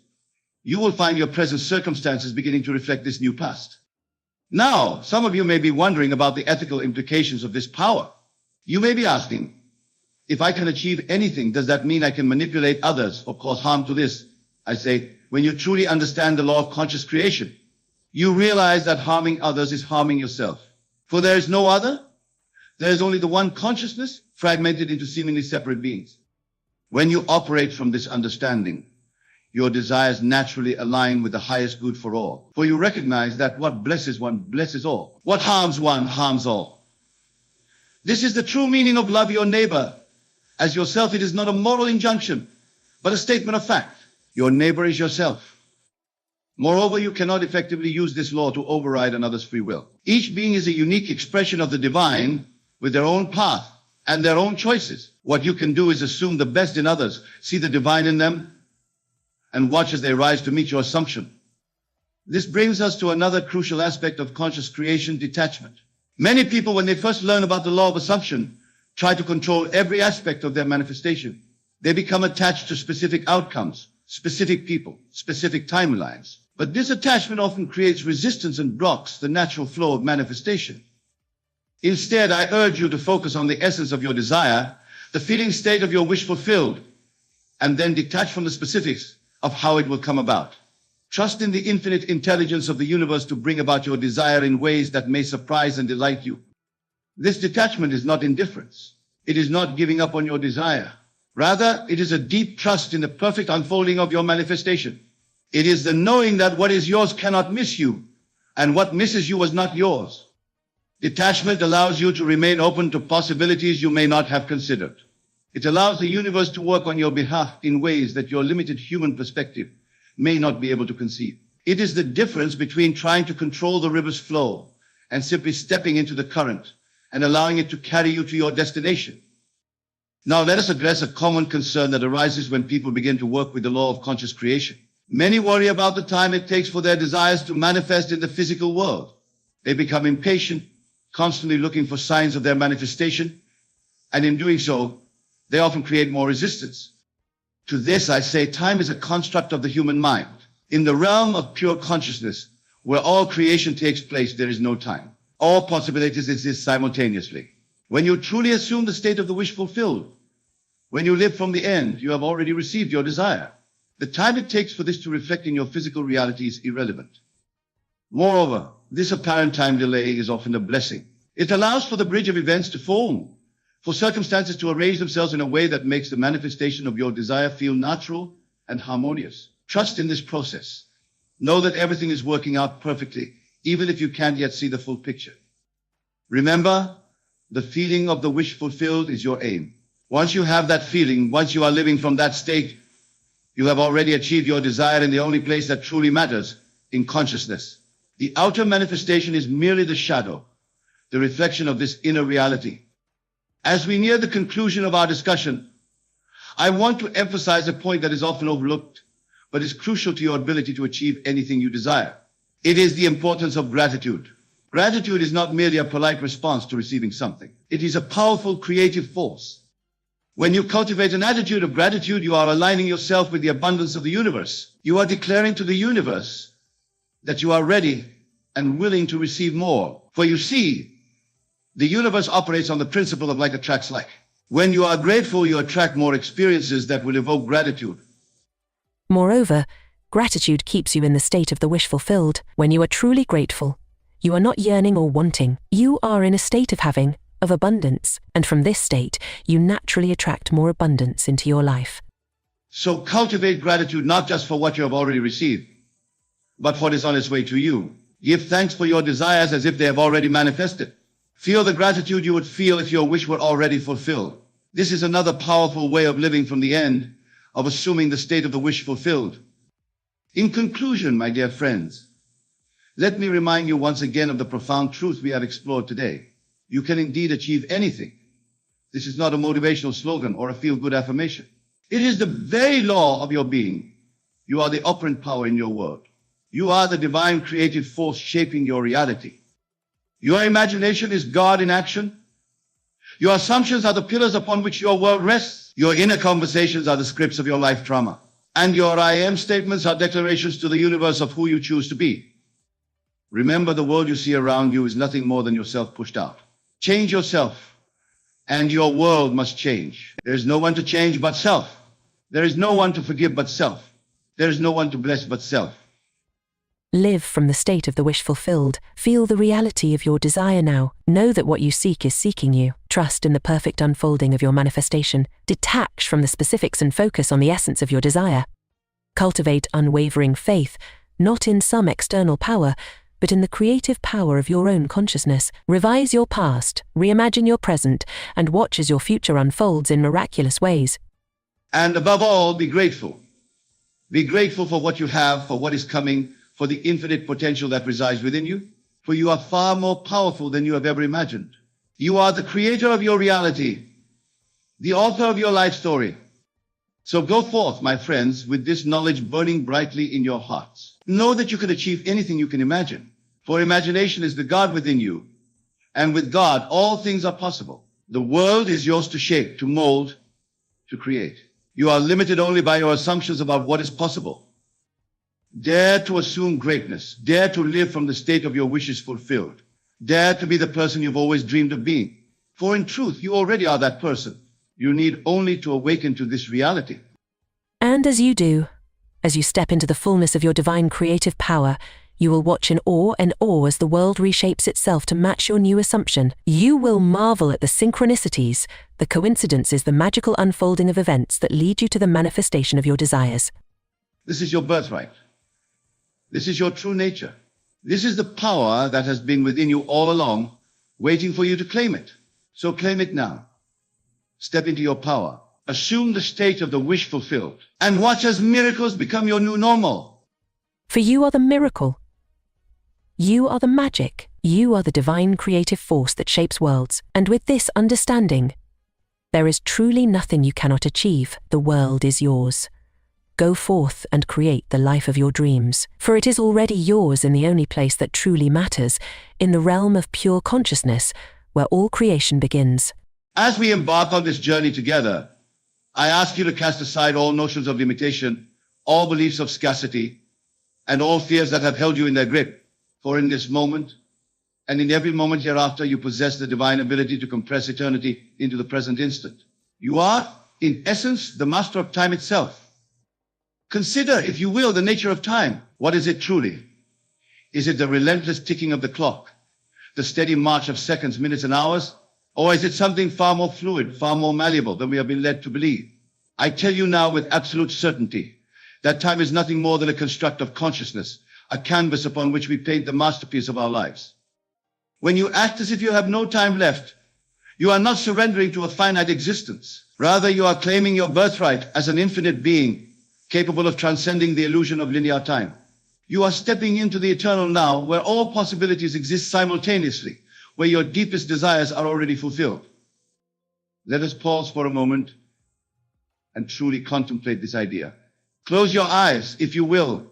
Speaker 1: you will find your present circumstances beginning to reflect this new past. Now, some of you may be wondering about the ethical implications of this power. You may be asking, if I can achieve anything, does that mean I can manipulate others or cause harm to this? I say, when you truly understand the law of conscious creation, you realize that harming others is harming yourself. For there is no other, There is only the one consciousness, fragmented into seemingly separate beings. When you operate from this understanding, your desires naturally align with the highest good for all. For you recognize that what blesses one blesses all. What harms one harms all. This is the true meaning of love your neighbor as yourself. It is not a moral injunction, but a statement of fact. Your neighbor is yourself. Moreover, you cannot effectively use this law to override another's free will. Each being is a unique expression of the divine with their own path and their own choices. What you can do is assume the best in others, see the divine in them, and watch as they rise to meet your assumption. This brings us to another crucial aspect of conscious creation: detachment. Many people, when they first learn about the law of assumption, try to control every aspect of their manifestation. They become attached to specific outcomes, specific people, specific timelines. But this attachment often creates resistance and blocks the natural flow of manifestation. Instead, I urge you to focus on the essence of your desire, the feeling state of your wish fulfilled, and then detach from the specifics of how it will come about. Trust in the infinite intelligence of the universe to bring about your desire in ways that may surprise and delight you. This detachment is not indifference. It is not giving up on your desire. Rather, it is a deep trust in the perfect unfolding of your manifestation. It is the knowing that what is yours cannot miss you, and what misses you was not yours. Detachment allows you to remain open to possibilities you may not have considered. It allows the universe to work on your behalf in ways that your limited human perspective may not be able to conceive. It is the difference between trying to control the river's flow and simply stepping into the current and allowing it to carry you to your destination. Now let us address a common concern that arises when people begin to work with the law of conscious creation. Many worry about the time it takes for their desires to manifest in the physical world. They become impatient, constantly looking for signs of their manifestation, and in doing so, they often create more resistance. To this I say, time is a construct of the human mind. In the realm of pure consciousness, where all creation takes place, there is no time. All possibilities exist simultaneously. When you truly assume the state of the wish fulfilled, when you live from the end, you have already received your desire. The time it takes for this to reflect in your physical reality is irrelevant. Moreover, this apparent time delay is often a blessing. It allows for the bridge of events to form, for circumstances to arrange themselves in a way that makes the manifestation of your desire feel natural and harmonious. Trust in this process. Know that everything is working out perfectly, even if you can't yet see the full picture. Remember, the feeling of the wish fulfilled is your aim. Once you have that feeling, once you are living from that state, you have already achieved your desire in the only place that truly matters, in consciousness. The outer manifestation is merely the shadow, the reflection of this inner reality. As we near the conclusion of our discussion, I want to emphasize a point that is often overlooked, but is crucial to your ability to achieve anything you desire. It is the importance of gratitude. Gratitude is not merely a polite response to receiving something. It is a powerful creative force. When you cultivate an attitude of gratitude, you are aligning yourself with the abundance of the universe. You are declaring to the universe that you are ready and willing to receive more. For you see, the universe operates on the principle of like attracts like. When you are grateful, you attract more experiences that will evoke gratitude.
Speaker 2: Moreover, gratitude keeps you in the state of the wish fulfilled. When you are truly grateful, you are not yearning or wanting. You are in a state of having, of abundance, and from this state, you naturally attract more abundance into your life.
Speaker 1: So cultivate gratitude not just for what you have already received, but for what is on its way to you. Give thanks for your desires as if they have already manifested. Feel the gratitude you would feel if your wish were already fulfilled. This is another powerful way of living from the end, of assuming the state of the wish fulfilled. In conclusion, my dear friends, let me remind you once again of the profound truth we have explored today. You can indeed achieve anything. This is not a motivational slogan or a feel-good affirmation. It is the very law of your being. You are the operant power in your world. You are the divine creative force shaping your reality. Your imagination is God in action. Your assumptions are the pillars upon which your world rests. Your inner conversations are the scripts of your life drama. And your I am statements are declarations to the universe of who you choose to be. Remember, the world you see around you is nothing more than yourself pushed out. Change yourself, and your world must change. There is no one to change but self. There is no one to forgive but self. There is no one to bless but self.
Speaker 2: Live from the state of the wish fulfilled. Feel the reality of your desire now. Know that what you seek is seeking you. Trust in the perfect unfolding of your manifestation. Detach from the specifics and focus on the essence of your desire. Cultivate unwavering faith, not in some external power, but in the creative power of your own consciousness. Revise your past, reimagine your present, and watch as your future unfolds in miraculous ways.
Speaker 1: And above all, be grateful. Be grateful for what you have, for what is coming, for the infinite potential that resides within you. For you are far more powerful than you have ever imagined. You are the creator of your reality, the author of your life story. So go forth, my friends, with this knowledge burning brightly in your hearts. Know that you can achieve anything you can imagine, for imagination is the God within you, and with God all things are possible. The world is yours to shape, to mold, to create. You are limited only by your assumptions about what is possible. Dare to assume greatness. Dare to live from the state of your wishes fulfilled. Dare to be the person you've always dreamed of being. For in truth, you already are that person. You need only to awaken to this reality.
Speaker 2: And as you do, as you step into the fullness of your divine creative power, you will watch in awe and awe as the world reshapes itself to match your new assumption. You will marvel at the synchronicities, the coincidences, the magical unfolding of events that lead you to the manifestation of your desires.
Speaker 1: This is your birthright. This is your true nature. This is the power that has been within you all along, waiting for you to claim it. So claim it now. Step into your power. Assume the state of the wish fulfilled. And watch as miracles become your new normal.
Speaker 2: For you are the miracle. You are the magic. You are the divine creative force that shapes worlds. And with this understanding, there is truly nothing you cannot achieve. The world is yours. Go forth and create the life of your dreams, for it is already yours in the only place that truly matters, in the realm of pure consciousness, where all creation begins.
Speaker 1: As we embark on this journey together, I ask you to cast aside all notions of limitation, all beliefs of scarcity, and all fears that have held you in their grip. For in this moment, and in every moment hereafter, you possess the divine ability to compress eternity into the present instant. You are, in essence, the master of time itself. Consider, if you will, the nature of time. What is it truly? Is it the relentless ticking of the clock, the steady march of seconds, minutes, and hours? Or is it something far more fluid, far more malleable than we have been led to believe? I tell you now with absolute certainty that time is nothing more than a construct of consciousness, a canvas upon which we paint the masterpiece of our lives. When you act as if you have no time left, you are not surrendering to a finite existence. Rather, you are claiming your birthright as an infinite being, capable of transcending the illusion of linear time. You are stepping into the eternal now, where all possibilities exist simultaneously, where your deepest desires are already fulfilled. Let us pause for a moment and truly contemplate this idea. Close your eyes, if you will,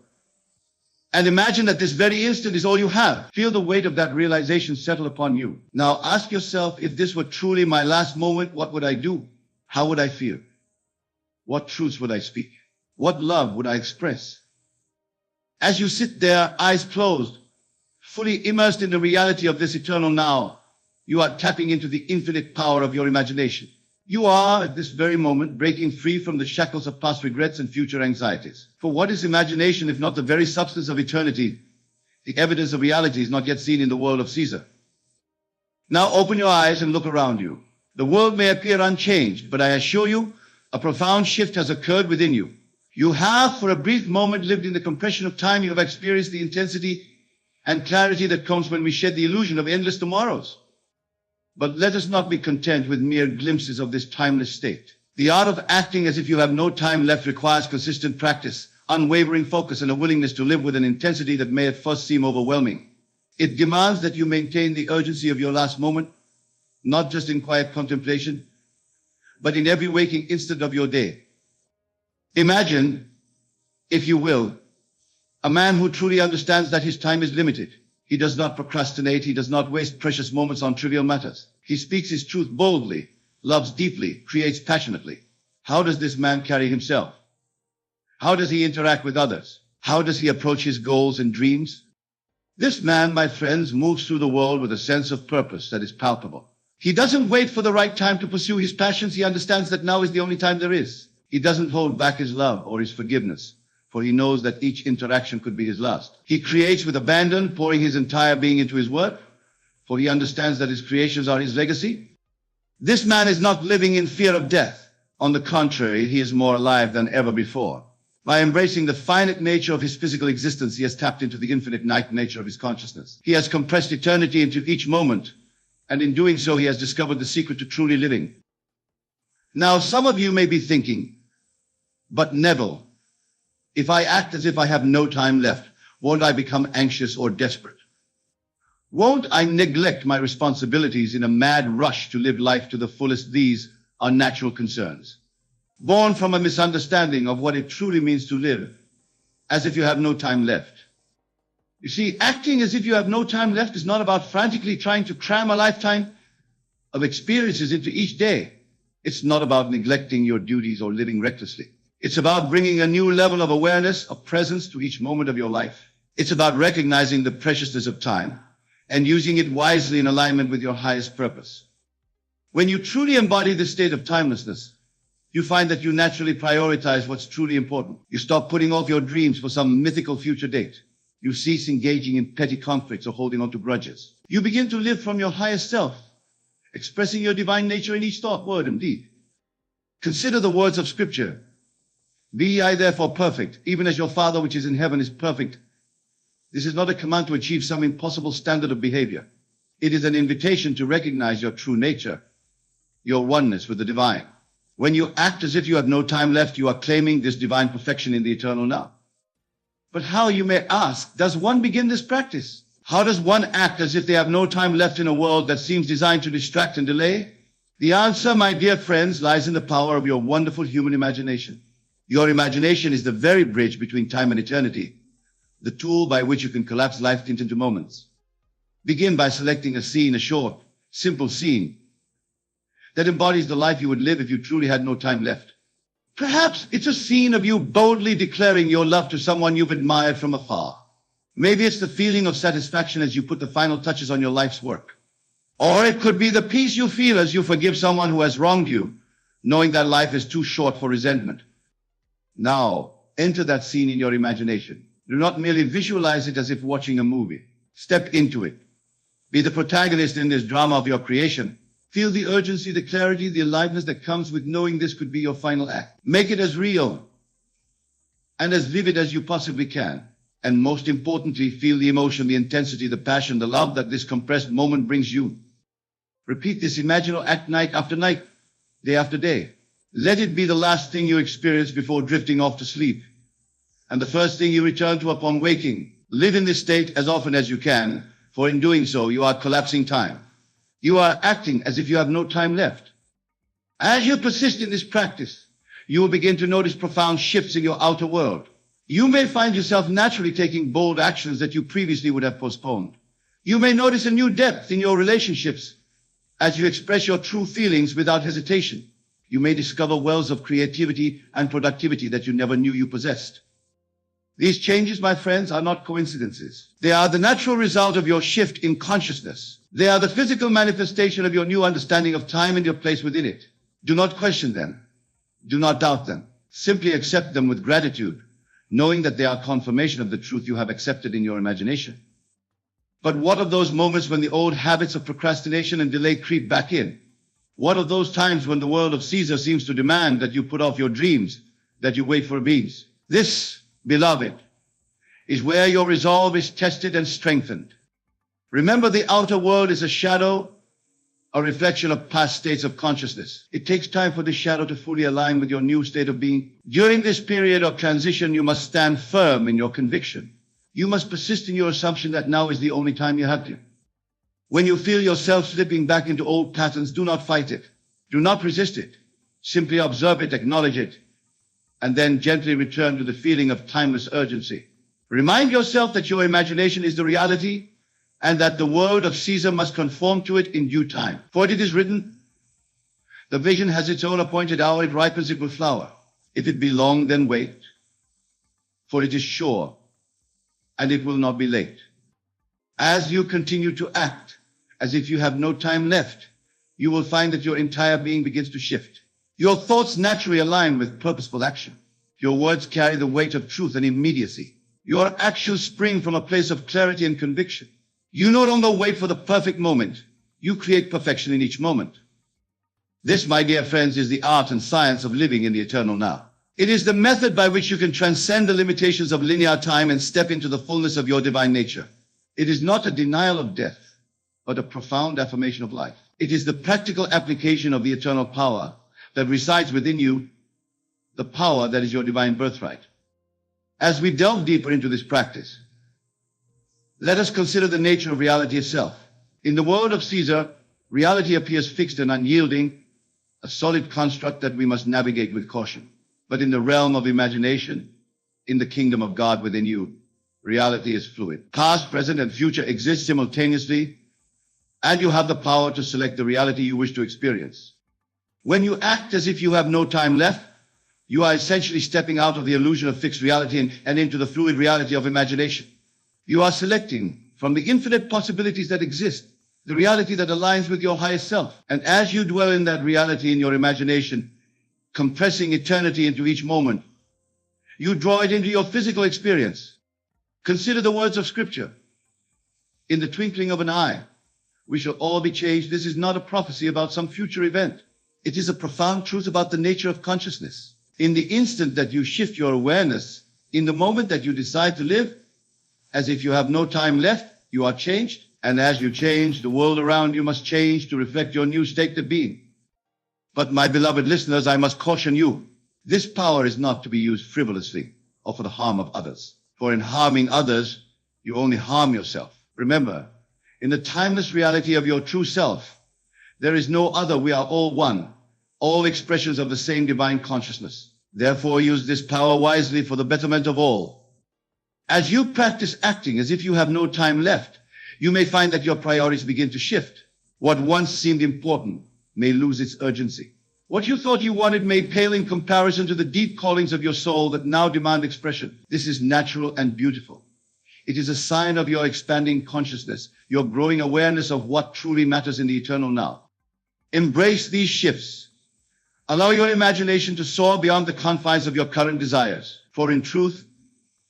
Speaker 1: and imagine that this very instant is all you have. Feel the weight of that realization settle upon you. Now ask yourself, if this were truly my last moment, what would I do? How would I feel? What truths would I speak? What love would I express? As you sit there, eyes closed, fully immersed in the reality of this eternal now, you are tapping into the infinite power of your imagination. You are, at this very moment, breaking free from the shackles of past regrets and future anxieties. For what is imagination if not the very substance of eternity, the evidence of reality is not yet seen in the world of Caesar? Now open your eyes and look around you. The world may appear unchanged, but I assure you, a profound shift has occurred within you. You have, for a brief moment, lived in the compression of time. You have experienced the intensity and clarity that comes when we shed the illusion of endless tomorrows. But let us not be content with mere glimpses of this timeless state. The art of acting as if you have no time left requires consistent practice, unwavering focus, and a willingness to live with an intensity that may at first seem overwhelming. It demands that you maintain the urgency of your last moment, not just in quiet contemplation, but in every waking instant of your day. Imagine, if you will, a man who truly understands that his time is limited. He does not procrastinate. He does not waste precious moments on trivial matters. He speaks his truth boldly, loves deeply, creates passionately. How does this man carry himself? How does he interact with others? How does he approach his goals and dreams? This man, my friends, moves through the world with a sense of purpose that is palpable. He doesn't wait for the right time to pursue his passions. He understands that now is the only time there is. He doesn't hold back his love or his forgiveness, for he knows that each interaction could be his last. He creates with abandon, pouring his entire being into his work, for he understands that his creations are his legacy. This man is not living in fear of death. On the contrary, he is more alive than ever before. By embracing the finite nature of his physical existence, he has tapped into the infinite nature of his consciousness. He has compressed eternity into each moment, and in doing so, he has discovered the secret to truly living. Now, some of you may be thinking, but Neville, if I act as if I have no time left, won't I become anxious or desperate? Won't I neglect my responsibilities in a mad rush to live life to the fullest? These are natural concerns, born from a misunderstanding of what it truly means to live, as if you have no time left. You see, acting as if you have no time left is not about frantically trying to cram a lifetime of experiences into each day. It's not about neglecting your duties or living recklessly. It's about bringing a new level of awareness, of presence to each moment of your life. It's about recognizing the preciousness of time and using it wisely in alignment with your highest purpose. When you truly embody this state of timelessness, you find that you naturally prioritize what's truly important. You stop putting off your dreams for some mythical future date. You cease engaging in petty conflicts or holding on to grudges. You begin to live from your highest self, expressing your divine nature in each thought, word, and deed. Consider the words of Scripture. Be ye therefore perfect, even as your Father which is in heaven is perfect. This is not a command to achieve some impossible standard of behavior. It is an invitation to recognize your true nature, your oneness with the divine. When you act as if you have no time left, you are claiming this divine perfection in the eternal now. But how, you may ask, does one begin this practice? How does one act as if they have no time left in a world that seems designed to distract and delay? The answer, my dear friends, lies in the power of your wonderful human imagination. Your imagination is the very bridge between time and eternity, the tool by which you can collapse life into moments. Begin by selecting a scene, a short, simple scene that embodies the life you would live if you truly had no time left. Perhaps it's a scene of you boldly declaring your love to someone you've admired from afar. Maybe it's the feeling of satisfaction as you put the final touches on your life's work. Or it could be the peace you feel as you forgive someone who has wronged you, knowing that life is too short for resentment. Now, enter that scene in your imagination. Do not merely visualize it as if watching a movie. Step into it. Be the protagonist in this drama of your creation. Feel the urgency, the clarity, the aliveness that comes with knowing this could be your final act. Make it as real and as vivid as you possibly can. And most importantly, feel the emotion, the intensity, the passion, the love that this compressed moment brings you. Repeat this imaginal act night after night, day after day. Let it be the last thing you experience before drifting off to sleep, and the first thing you return to upon waking. Live in this state as often as you can, for in doing so, you are collapsing time. You are acting as if you have no time left. As you persist in this practice, you will begin to notice profound shifts in your outer world. You may find yourself naturally taking bold actions that you previously would have postponed. You may notice a new depth in your relationships as you express your true feelings without hesitation. You may discover wells of creativity and productivity that you never knew you possessed. These changes, my friends, are not coincidences. They are the natural result of your shift in consciousness. They are the physical manifestation of your new understanding of time and your place within it. Do not question them. Do not doubt them. Simply accept them with gratitude, knowing that they are confirmation of the truth you have accepted in your imagination. But what of those moments when the old habits of procrastination and delay creep back in? What of those times when the world of Caesar seems to demand that you put off your dreams, that you wait for a bees? This, beloved, is where your resolve is tested and strengthened. Remember, the outer world is a shadow, a reflection of past states of consciousness. It takes time for this shadow to fully align with your new state of being. During this period of transition, you must stand firm in your conviction. You must persist in your assumption that now is the only time you have to. When you feel yourself slipping back into old patterns, do not fight it. Do not resist it. Simply observe it, acknowledge it, and then gently return to the feeling of timeless urgency. Remind yourself that your imagination is the reality and that the word of Caesar must conform to it in due time. For it is written, the vision has its own appointed hour, it ripens, it will flower. If it be long, then wait, for it is sure, and it will not be late. As you continue to act as if you have no time left, you will find that your entire being begins to shift. Your thoughts naturally align with purposeful action. Your words carry the weight of truth and immediacy. Your actions spring from a place of clarity and conviction. You no longer wait for the perfect moment. You create perfection in each moment. This, my dear friends, is the art and science of living in the eternal now. It is the method by which you can transcend the limitations of linear time and step into the fullness of your divine nature. It is not a denial of death, but a profound affirmation of life. It is the practical application of the eternal power that resides within you, the power that is your divine birthright. As we delve deeper into this practice, let us consider the nature of reality itself. In the world of Caesar, reality appears fixed and unyielding, a solid construct that we must navigate with caution. But in the realm of imagination, in the kingdom of God within you, reality is fluid. Past, present, and future exist simultaneously, and you have the power to select the reality you wish to experience. When you act as if you have no time left, you are essentially stepping out of the illusion of fixed reality and into the fluid reality of imagination. You are selecting from the infinite possibilities that exist, the reality that aligns with your highest self. And as you dwell in that reality in your imagination, compressing eternity into each moment, you draw it into your physical experience. Consider the words of Scripture. In the twinkling of an eye, we shall all be changed. This is not a prophecy about some future event. It is a profound truth about the nature of consciousness. In the instant that you shift your awareness, in the moment that you decide to live, as if you have no time left, you are changed. And as you change, the world around you must change to reflect your new state of being. But my beloved listeners, I must caution you. This power is not to be used frivolously or for the harm of others. For in harming others, you only harm yourself. Remember, in the timeless reality of your true self, there is no other. We are all one, all expressions of the same divine consciousness. Therefore, use this power wisely for the betterment of all. As you practice acting as if you have no time left, you may find that your priorities begin to shift. What once seemed important may lose its urgency. What you thought you wanted may pale in comparison to the deep callings of your soul that now demand expression. This is natural and beautiful. It is a sign of your expanding consciousness, your growing awareness of what truly matters in the eternal now. Embrace these shifts. Allow your imagination to soar beyond the confines of your current desires. For in truth,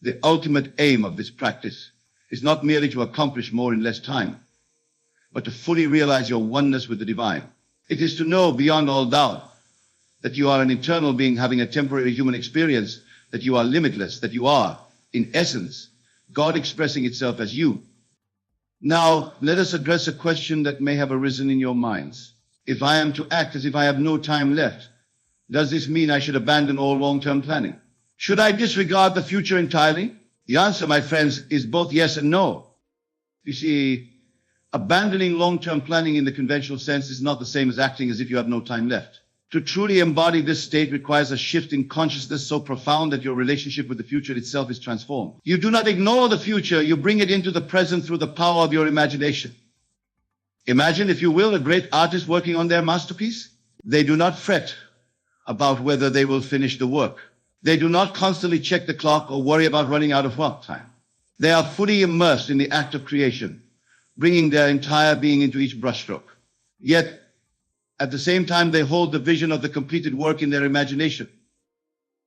Speaker 1: the ultimate aim of this practice is not merely to accomplish more in less time, but to fully realize your oneness with the divine. It is to know beyond all doubt that you are an eternal being having a temporary human experience, that you are limitless, that you are, in essence, God expressing itself as you. Now, let us address a question that may have arisen in your minds. If I am to act as if I have no time left, does this mean I should abandon all long-term planning? Should I disregard the future entirely? The answer, my friends, is both yes and no. You see, abandoning long-term planning in the conventional sense is not the same as acting as if you have no time left. To truly embody this state requires a shift in consciousness so profound that your relationship with the future itself is transformed. You do not ignore the future, you bring it into the present through the power of your imagination. Imagine, if you will, a great artist working on their masterpiece. They do not fret about whether they will finish the work. They do not constantly check the clock or worry about running out of work time. They are fully immersed in the act of creation, bringing their entire being into each brushstroke. Yet, at the same time, they hold the vision of the completed work in their imagination.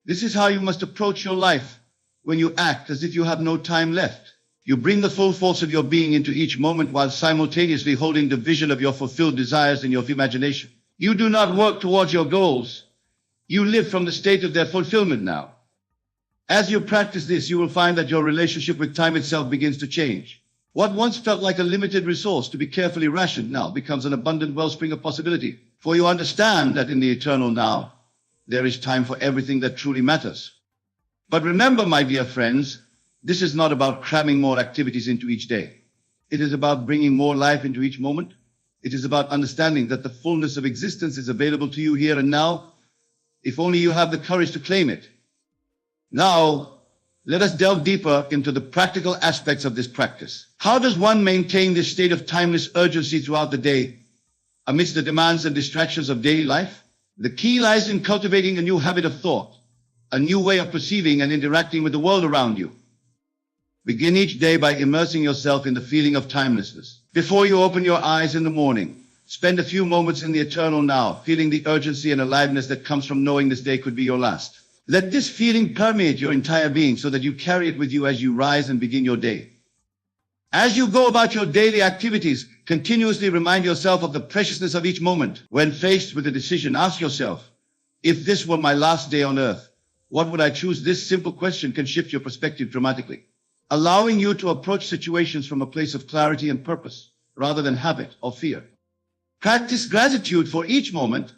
Speaker 1: This is how you must approach your life when you act as if you have no time left. You bring the full force of your being into each moment while simultaneously holding the vision of your fulfilled desires in your imagination. You do not work towards your goals. You live from the state of their fulfillment now. As you practice this, you will find that your relationship with time itself begins to change. What once felt like a limited resource to be carefully rationed now becomes an abundant wellspring of possibility. For you understand that in the eternal now, there is time for everything that truly matters. But remember, my dear friends, this is not about cramming more activities into each day. It is about bringing more life into each moment. It is about understanding that the fullness of existence is available to you here and now, if only you have the courage to claim it. Now, let us delve deeper into the practical aspects of this practice. How does one maintain this state of timeless urgency throughout the day, amidst the demands and distractions of daily life? The key lies in cultivating a new habit of thought, a new way of perceiving and interacting with the world around you. Begin each day by immersing yourself in the feeling of timelessness. Before you open your eyes in the morning, spend a few moments in the eternal now, feeling the urgency and aliveness that comes from knowing this day could be your last. Let this feeling permeate your entire being so that you carry it with you as you rise and begin your day. As you go about your daily activities, continuously remind yourself of the preciousness of each moment. When faced with a decision, ask yourself, if this were my last day on earth, what would I choose? This simple question can shift your perspective dramatically, allowing you to approach situations from a place of clarity and purpose, rather than habit or fear. Practice gratitude for each moment,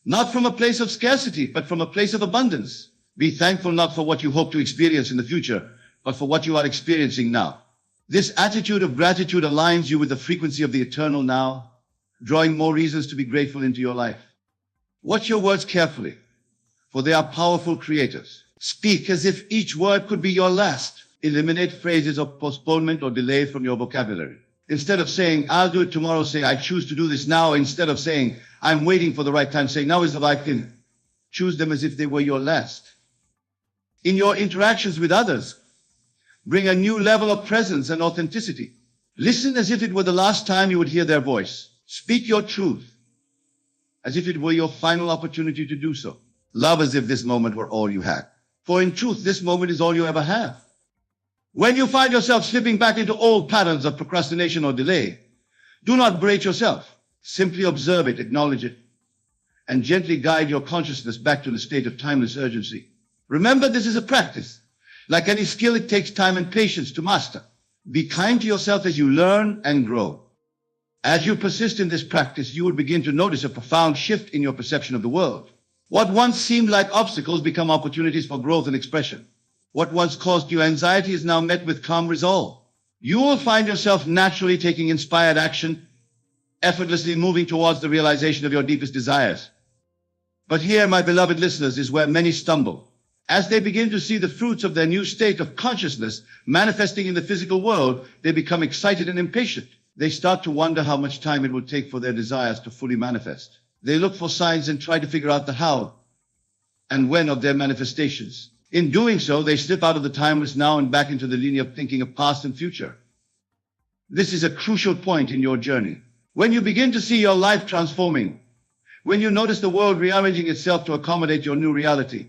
Speaker 1: not from a place of scarcity, but from a place of abundance. Be thankful not for what you hope to experience in the future, but for what you are experiencing now. This attitude of gratitude aligns you with the frequency of the eternal now, drawing more reasons to be grateful into your life. Watch your words carefully, for they are powerful creators. Speak as if each word could be your last. Eliminate phrases of postponement or delay from your vocabulary. Instead of saying, I'll do it tomorrow, say, I choose to do this now. Instead of saying, I'm waiting for the right time, say, now is the right time. Choose them as if they were your last. In your interactions with others, bring a new level of presence and authenticity. Listen as if it were the last time you would hear their voice. Speak your truth as if it were your final opportunity to do so. Love as if this moment were all you had. For in truth, this moment is all you ever have. When you find yourself slipping back into old patterns of procrastination or delay, do not berate yourself. Simply observe it, acknowledge it, and gently guide your consciousness back to the state of timeless urgency. Remember, this is a practice. Like any skill, it takes time and patience to master. Be kind to yourself as you learn and grow. As you persist in this practice, you will begin to notice a profound shift in your perception of the world. What once seemed like obstacles become opportunities for growth and expression. What once caused you anxiety is now met with calm resolve. You will find yourself naturally taking inspired action, effortlessly moving towards the realization of your deepest desires. But here, my beloved listeners, is where many stumble. As they begin to see the fruits of their new state of consciousness manifesting in the physical world, they become excited and impatient. They start to wonder how much time it will take for their desires to fully manifest. They look for signs and try to figure out the how and when of their manifestations. In doing so, they slip out of the timeless now and back into the linear thinking of past and future. This is a crucial point in your journey. When you begin to see your life transforming, when you notice the world rearranging itself to accommodate your new reality,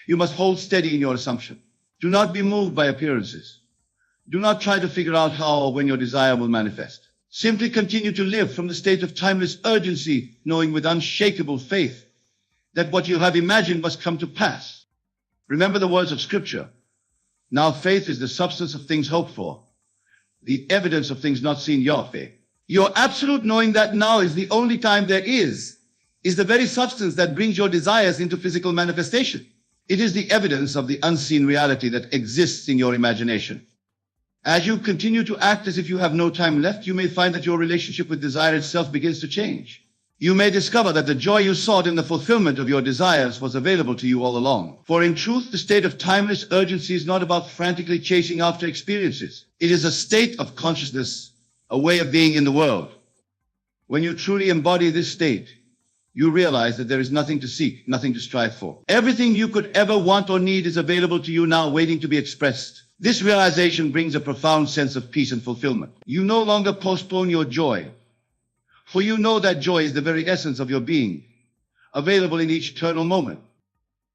Speaker 1: you must hold steady in your assumption. Do not be moved by appearances. Do not try to figure out how or when your desire will manifest. Simply continue to live from the state of timeless urgency, knowing with unshakable faith that what you have imagined must come to pass. Remember the words of Scripture. Now faith is the substance of things hoped for, the evidence of things not seen, your faith. Your absolute knowing that now is the only time there is the very substance that brings your desires into physical manifestation. It is the evidence of the unseen reality that exists in your imagination. As you continue to act as if you have no time left, you may find that your relationship with desire itself begins to change. You may discover that the joy you sought in the fulfillment of your desires was available to you all along. For in truth, the state of timeless urgency is not about frantically chasing after experiences. It is a state of consciousness, a way of being in the world. When you truly embody this state, you realize that there is nothing to seek, nothing to strive for. Everything you could ever want or need is available to you now, waiting to be expressed. This realization brings a profound sense of peace and fulfillment. You no longer postpone your joy, for you know that joy is the very essence of your being, available in each eternal moment.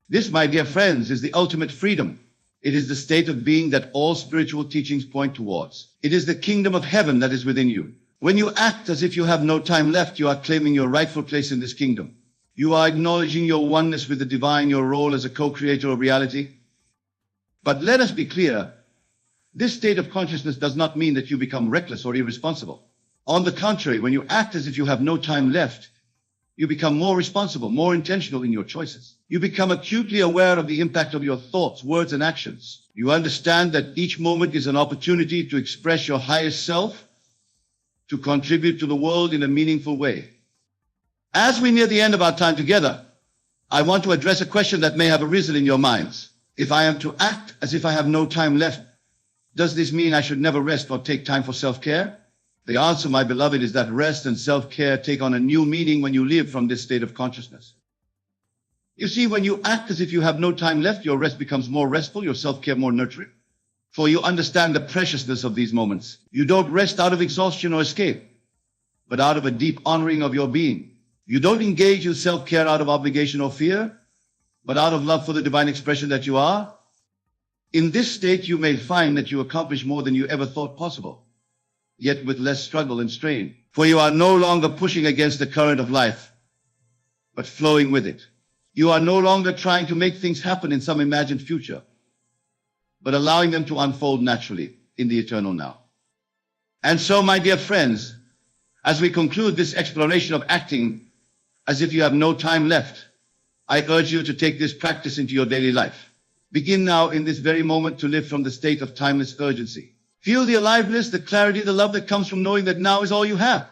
Speaker 1: This, my dear friends, is the ultimate freedom. It is the state of being that all spiritual teachings point towards. It is the kingdom of heaven that is within you. When you act as if you have no time left, you are claiming your rightful place in this kingdom. You are acknowledging your oneness with the divine, your role as a co-creator of reality. But let us be clear, this state of consciousness does not mean that you become reckless or irresponsible. On the contrary, when you act as if you have no time left, you become more responsible, more intentional in your choices. You become acutely aware of the impact of your thoughts, words, and actions. You understand that each moment is an opportunity to express your highest self, to contribute to the world in a meaningful way. As we near the end of our time together, I want to address a question that may have arisen in your minds. If I am to act as if I have no time left, does this mean I should never rest or take time for self-care? The answer, my beloved, is that rest and self-care take on a new meaning when you live from this state of consciousness. You see, when you act as if you have no time left, your rest becomes more restful, your self-care more nurturing. For you understand the preciousness of these moments. You don't rest out of exhaustion or escape, but out of a deep honoring of your being. You don't engage in self-care out of obligation or fear, but out of love for the divine expression that you are. In this state, you may find that you accomplish more than you ever thought possible, yet with less struggle and strain. For you are no longer pushing against the current of life, but flowing with it. You are no longer trying to make things happen in some imagined future, but allowing them to unfold naturally in the eternal now. And so, my dear friends, as we conclude this exploration of acting as if you have no time left, I urge you to take this practice into your daily life. Begin now in this very moment to live from the state of timeless urgency. Feel the aliveness, the clarity, the love that comes from knowing that now is all you have.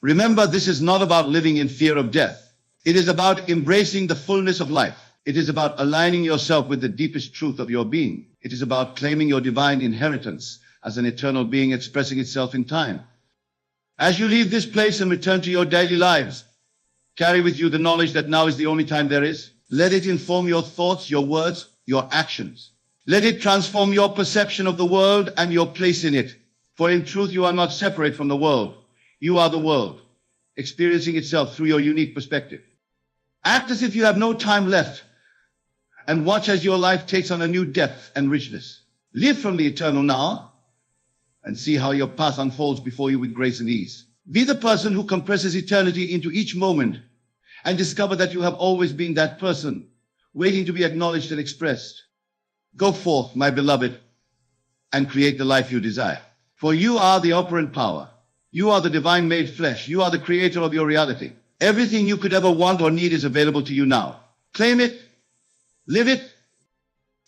Speaker 1: Remember, this is not about living in fear of death. It is about embracing the fullness of life. It is about aligning yourself with the deepest truth of your being. It is about claiming your divine inheritance as an eternal being expressing itself in time. As you leave this place and return to your daily lives, carry with you the knowledge that now is the only time there is. Let it inform your thoughts, your words, your actions. Let it transform your perception of the world and your place in it. For in truth, you are not separate from the world. You are the world, experiencing itself through your unique perspective. Act as if you have no time left, and watch as your life takes on a new depth and richness. Live from the eternal now, and see how your path unfolds before you with grace and ease. Be the person who compresses eternity into each moment, and discover that you have always been that person, waiting to be acknowledged and expressed. Go forth, my beloved, and create the life you desire. For you are the operant power. You are the divine made flesh. You are the creator of your reality. Everything you could ever want or need is available to you now. Claim it, live it,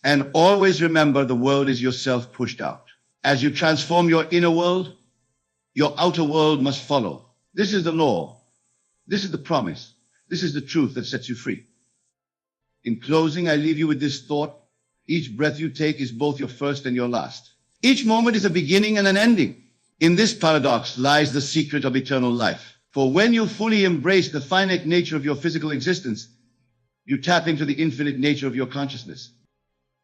Speaker 1: and always remember the world is yourself pushed out. As you transform your inner world, your outer world must follow. This is the law. This is the promise. This is the truth that sets you free. In closing, I leave you with this thought. Each breath you take is both your first and your last. Each moment is a beginning and an ending. In this paradox lies the secret of eternal life. For when you fully embrace the finite nature of your physical existence, you tap into the infinite nature of your consciousness.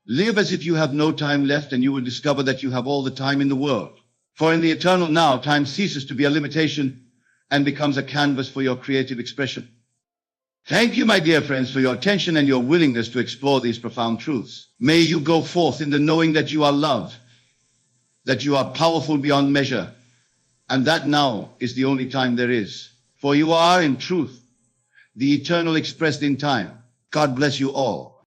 Speaker 1: Live as if you have no time left, and you will discover that you have all the time in the world. For in the eternal now, time ceases to be a limitation and becomes a canvas for your creative expression. Thank you, my dear friends, for your attention and your willingness to explore these profound truths. May you go forth in the knowing that you are loved, that you are powerful beyond measure, and that now is the only time there is. For you are, in truth, the eternal expressed in time. God bless you all.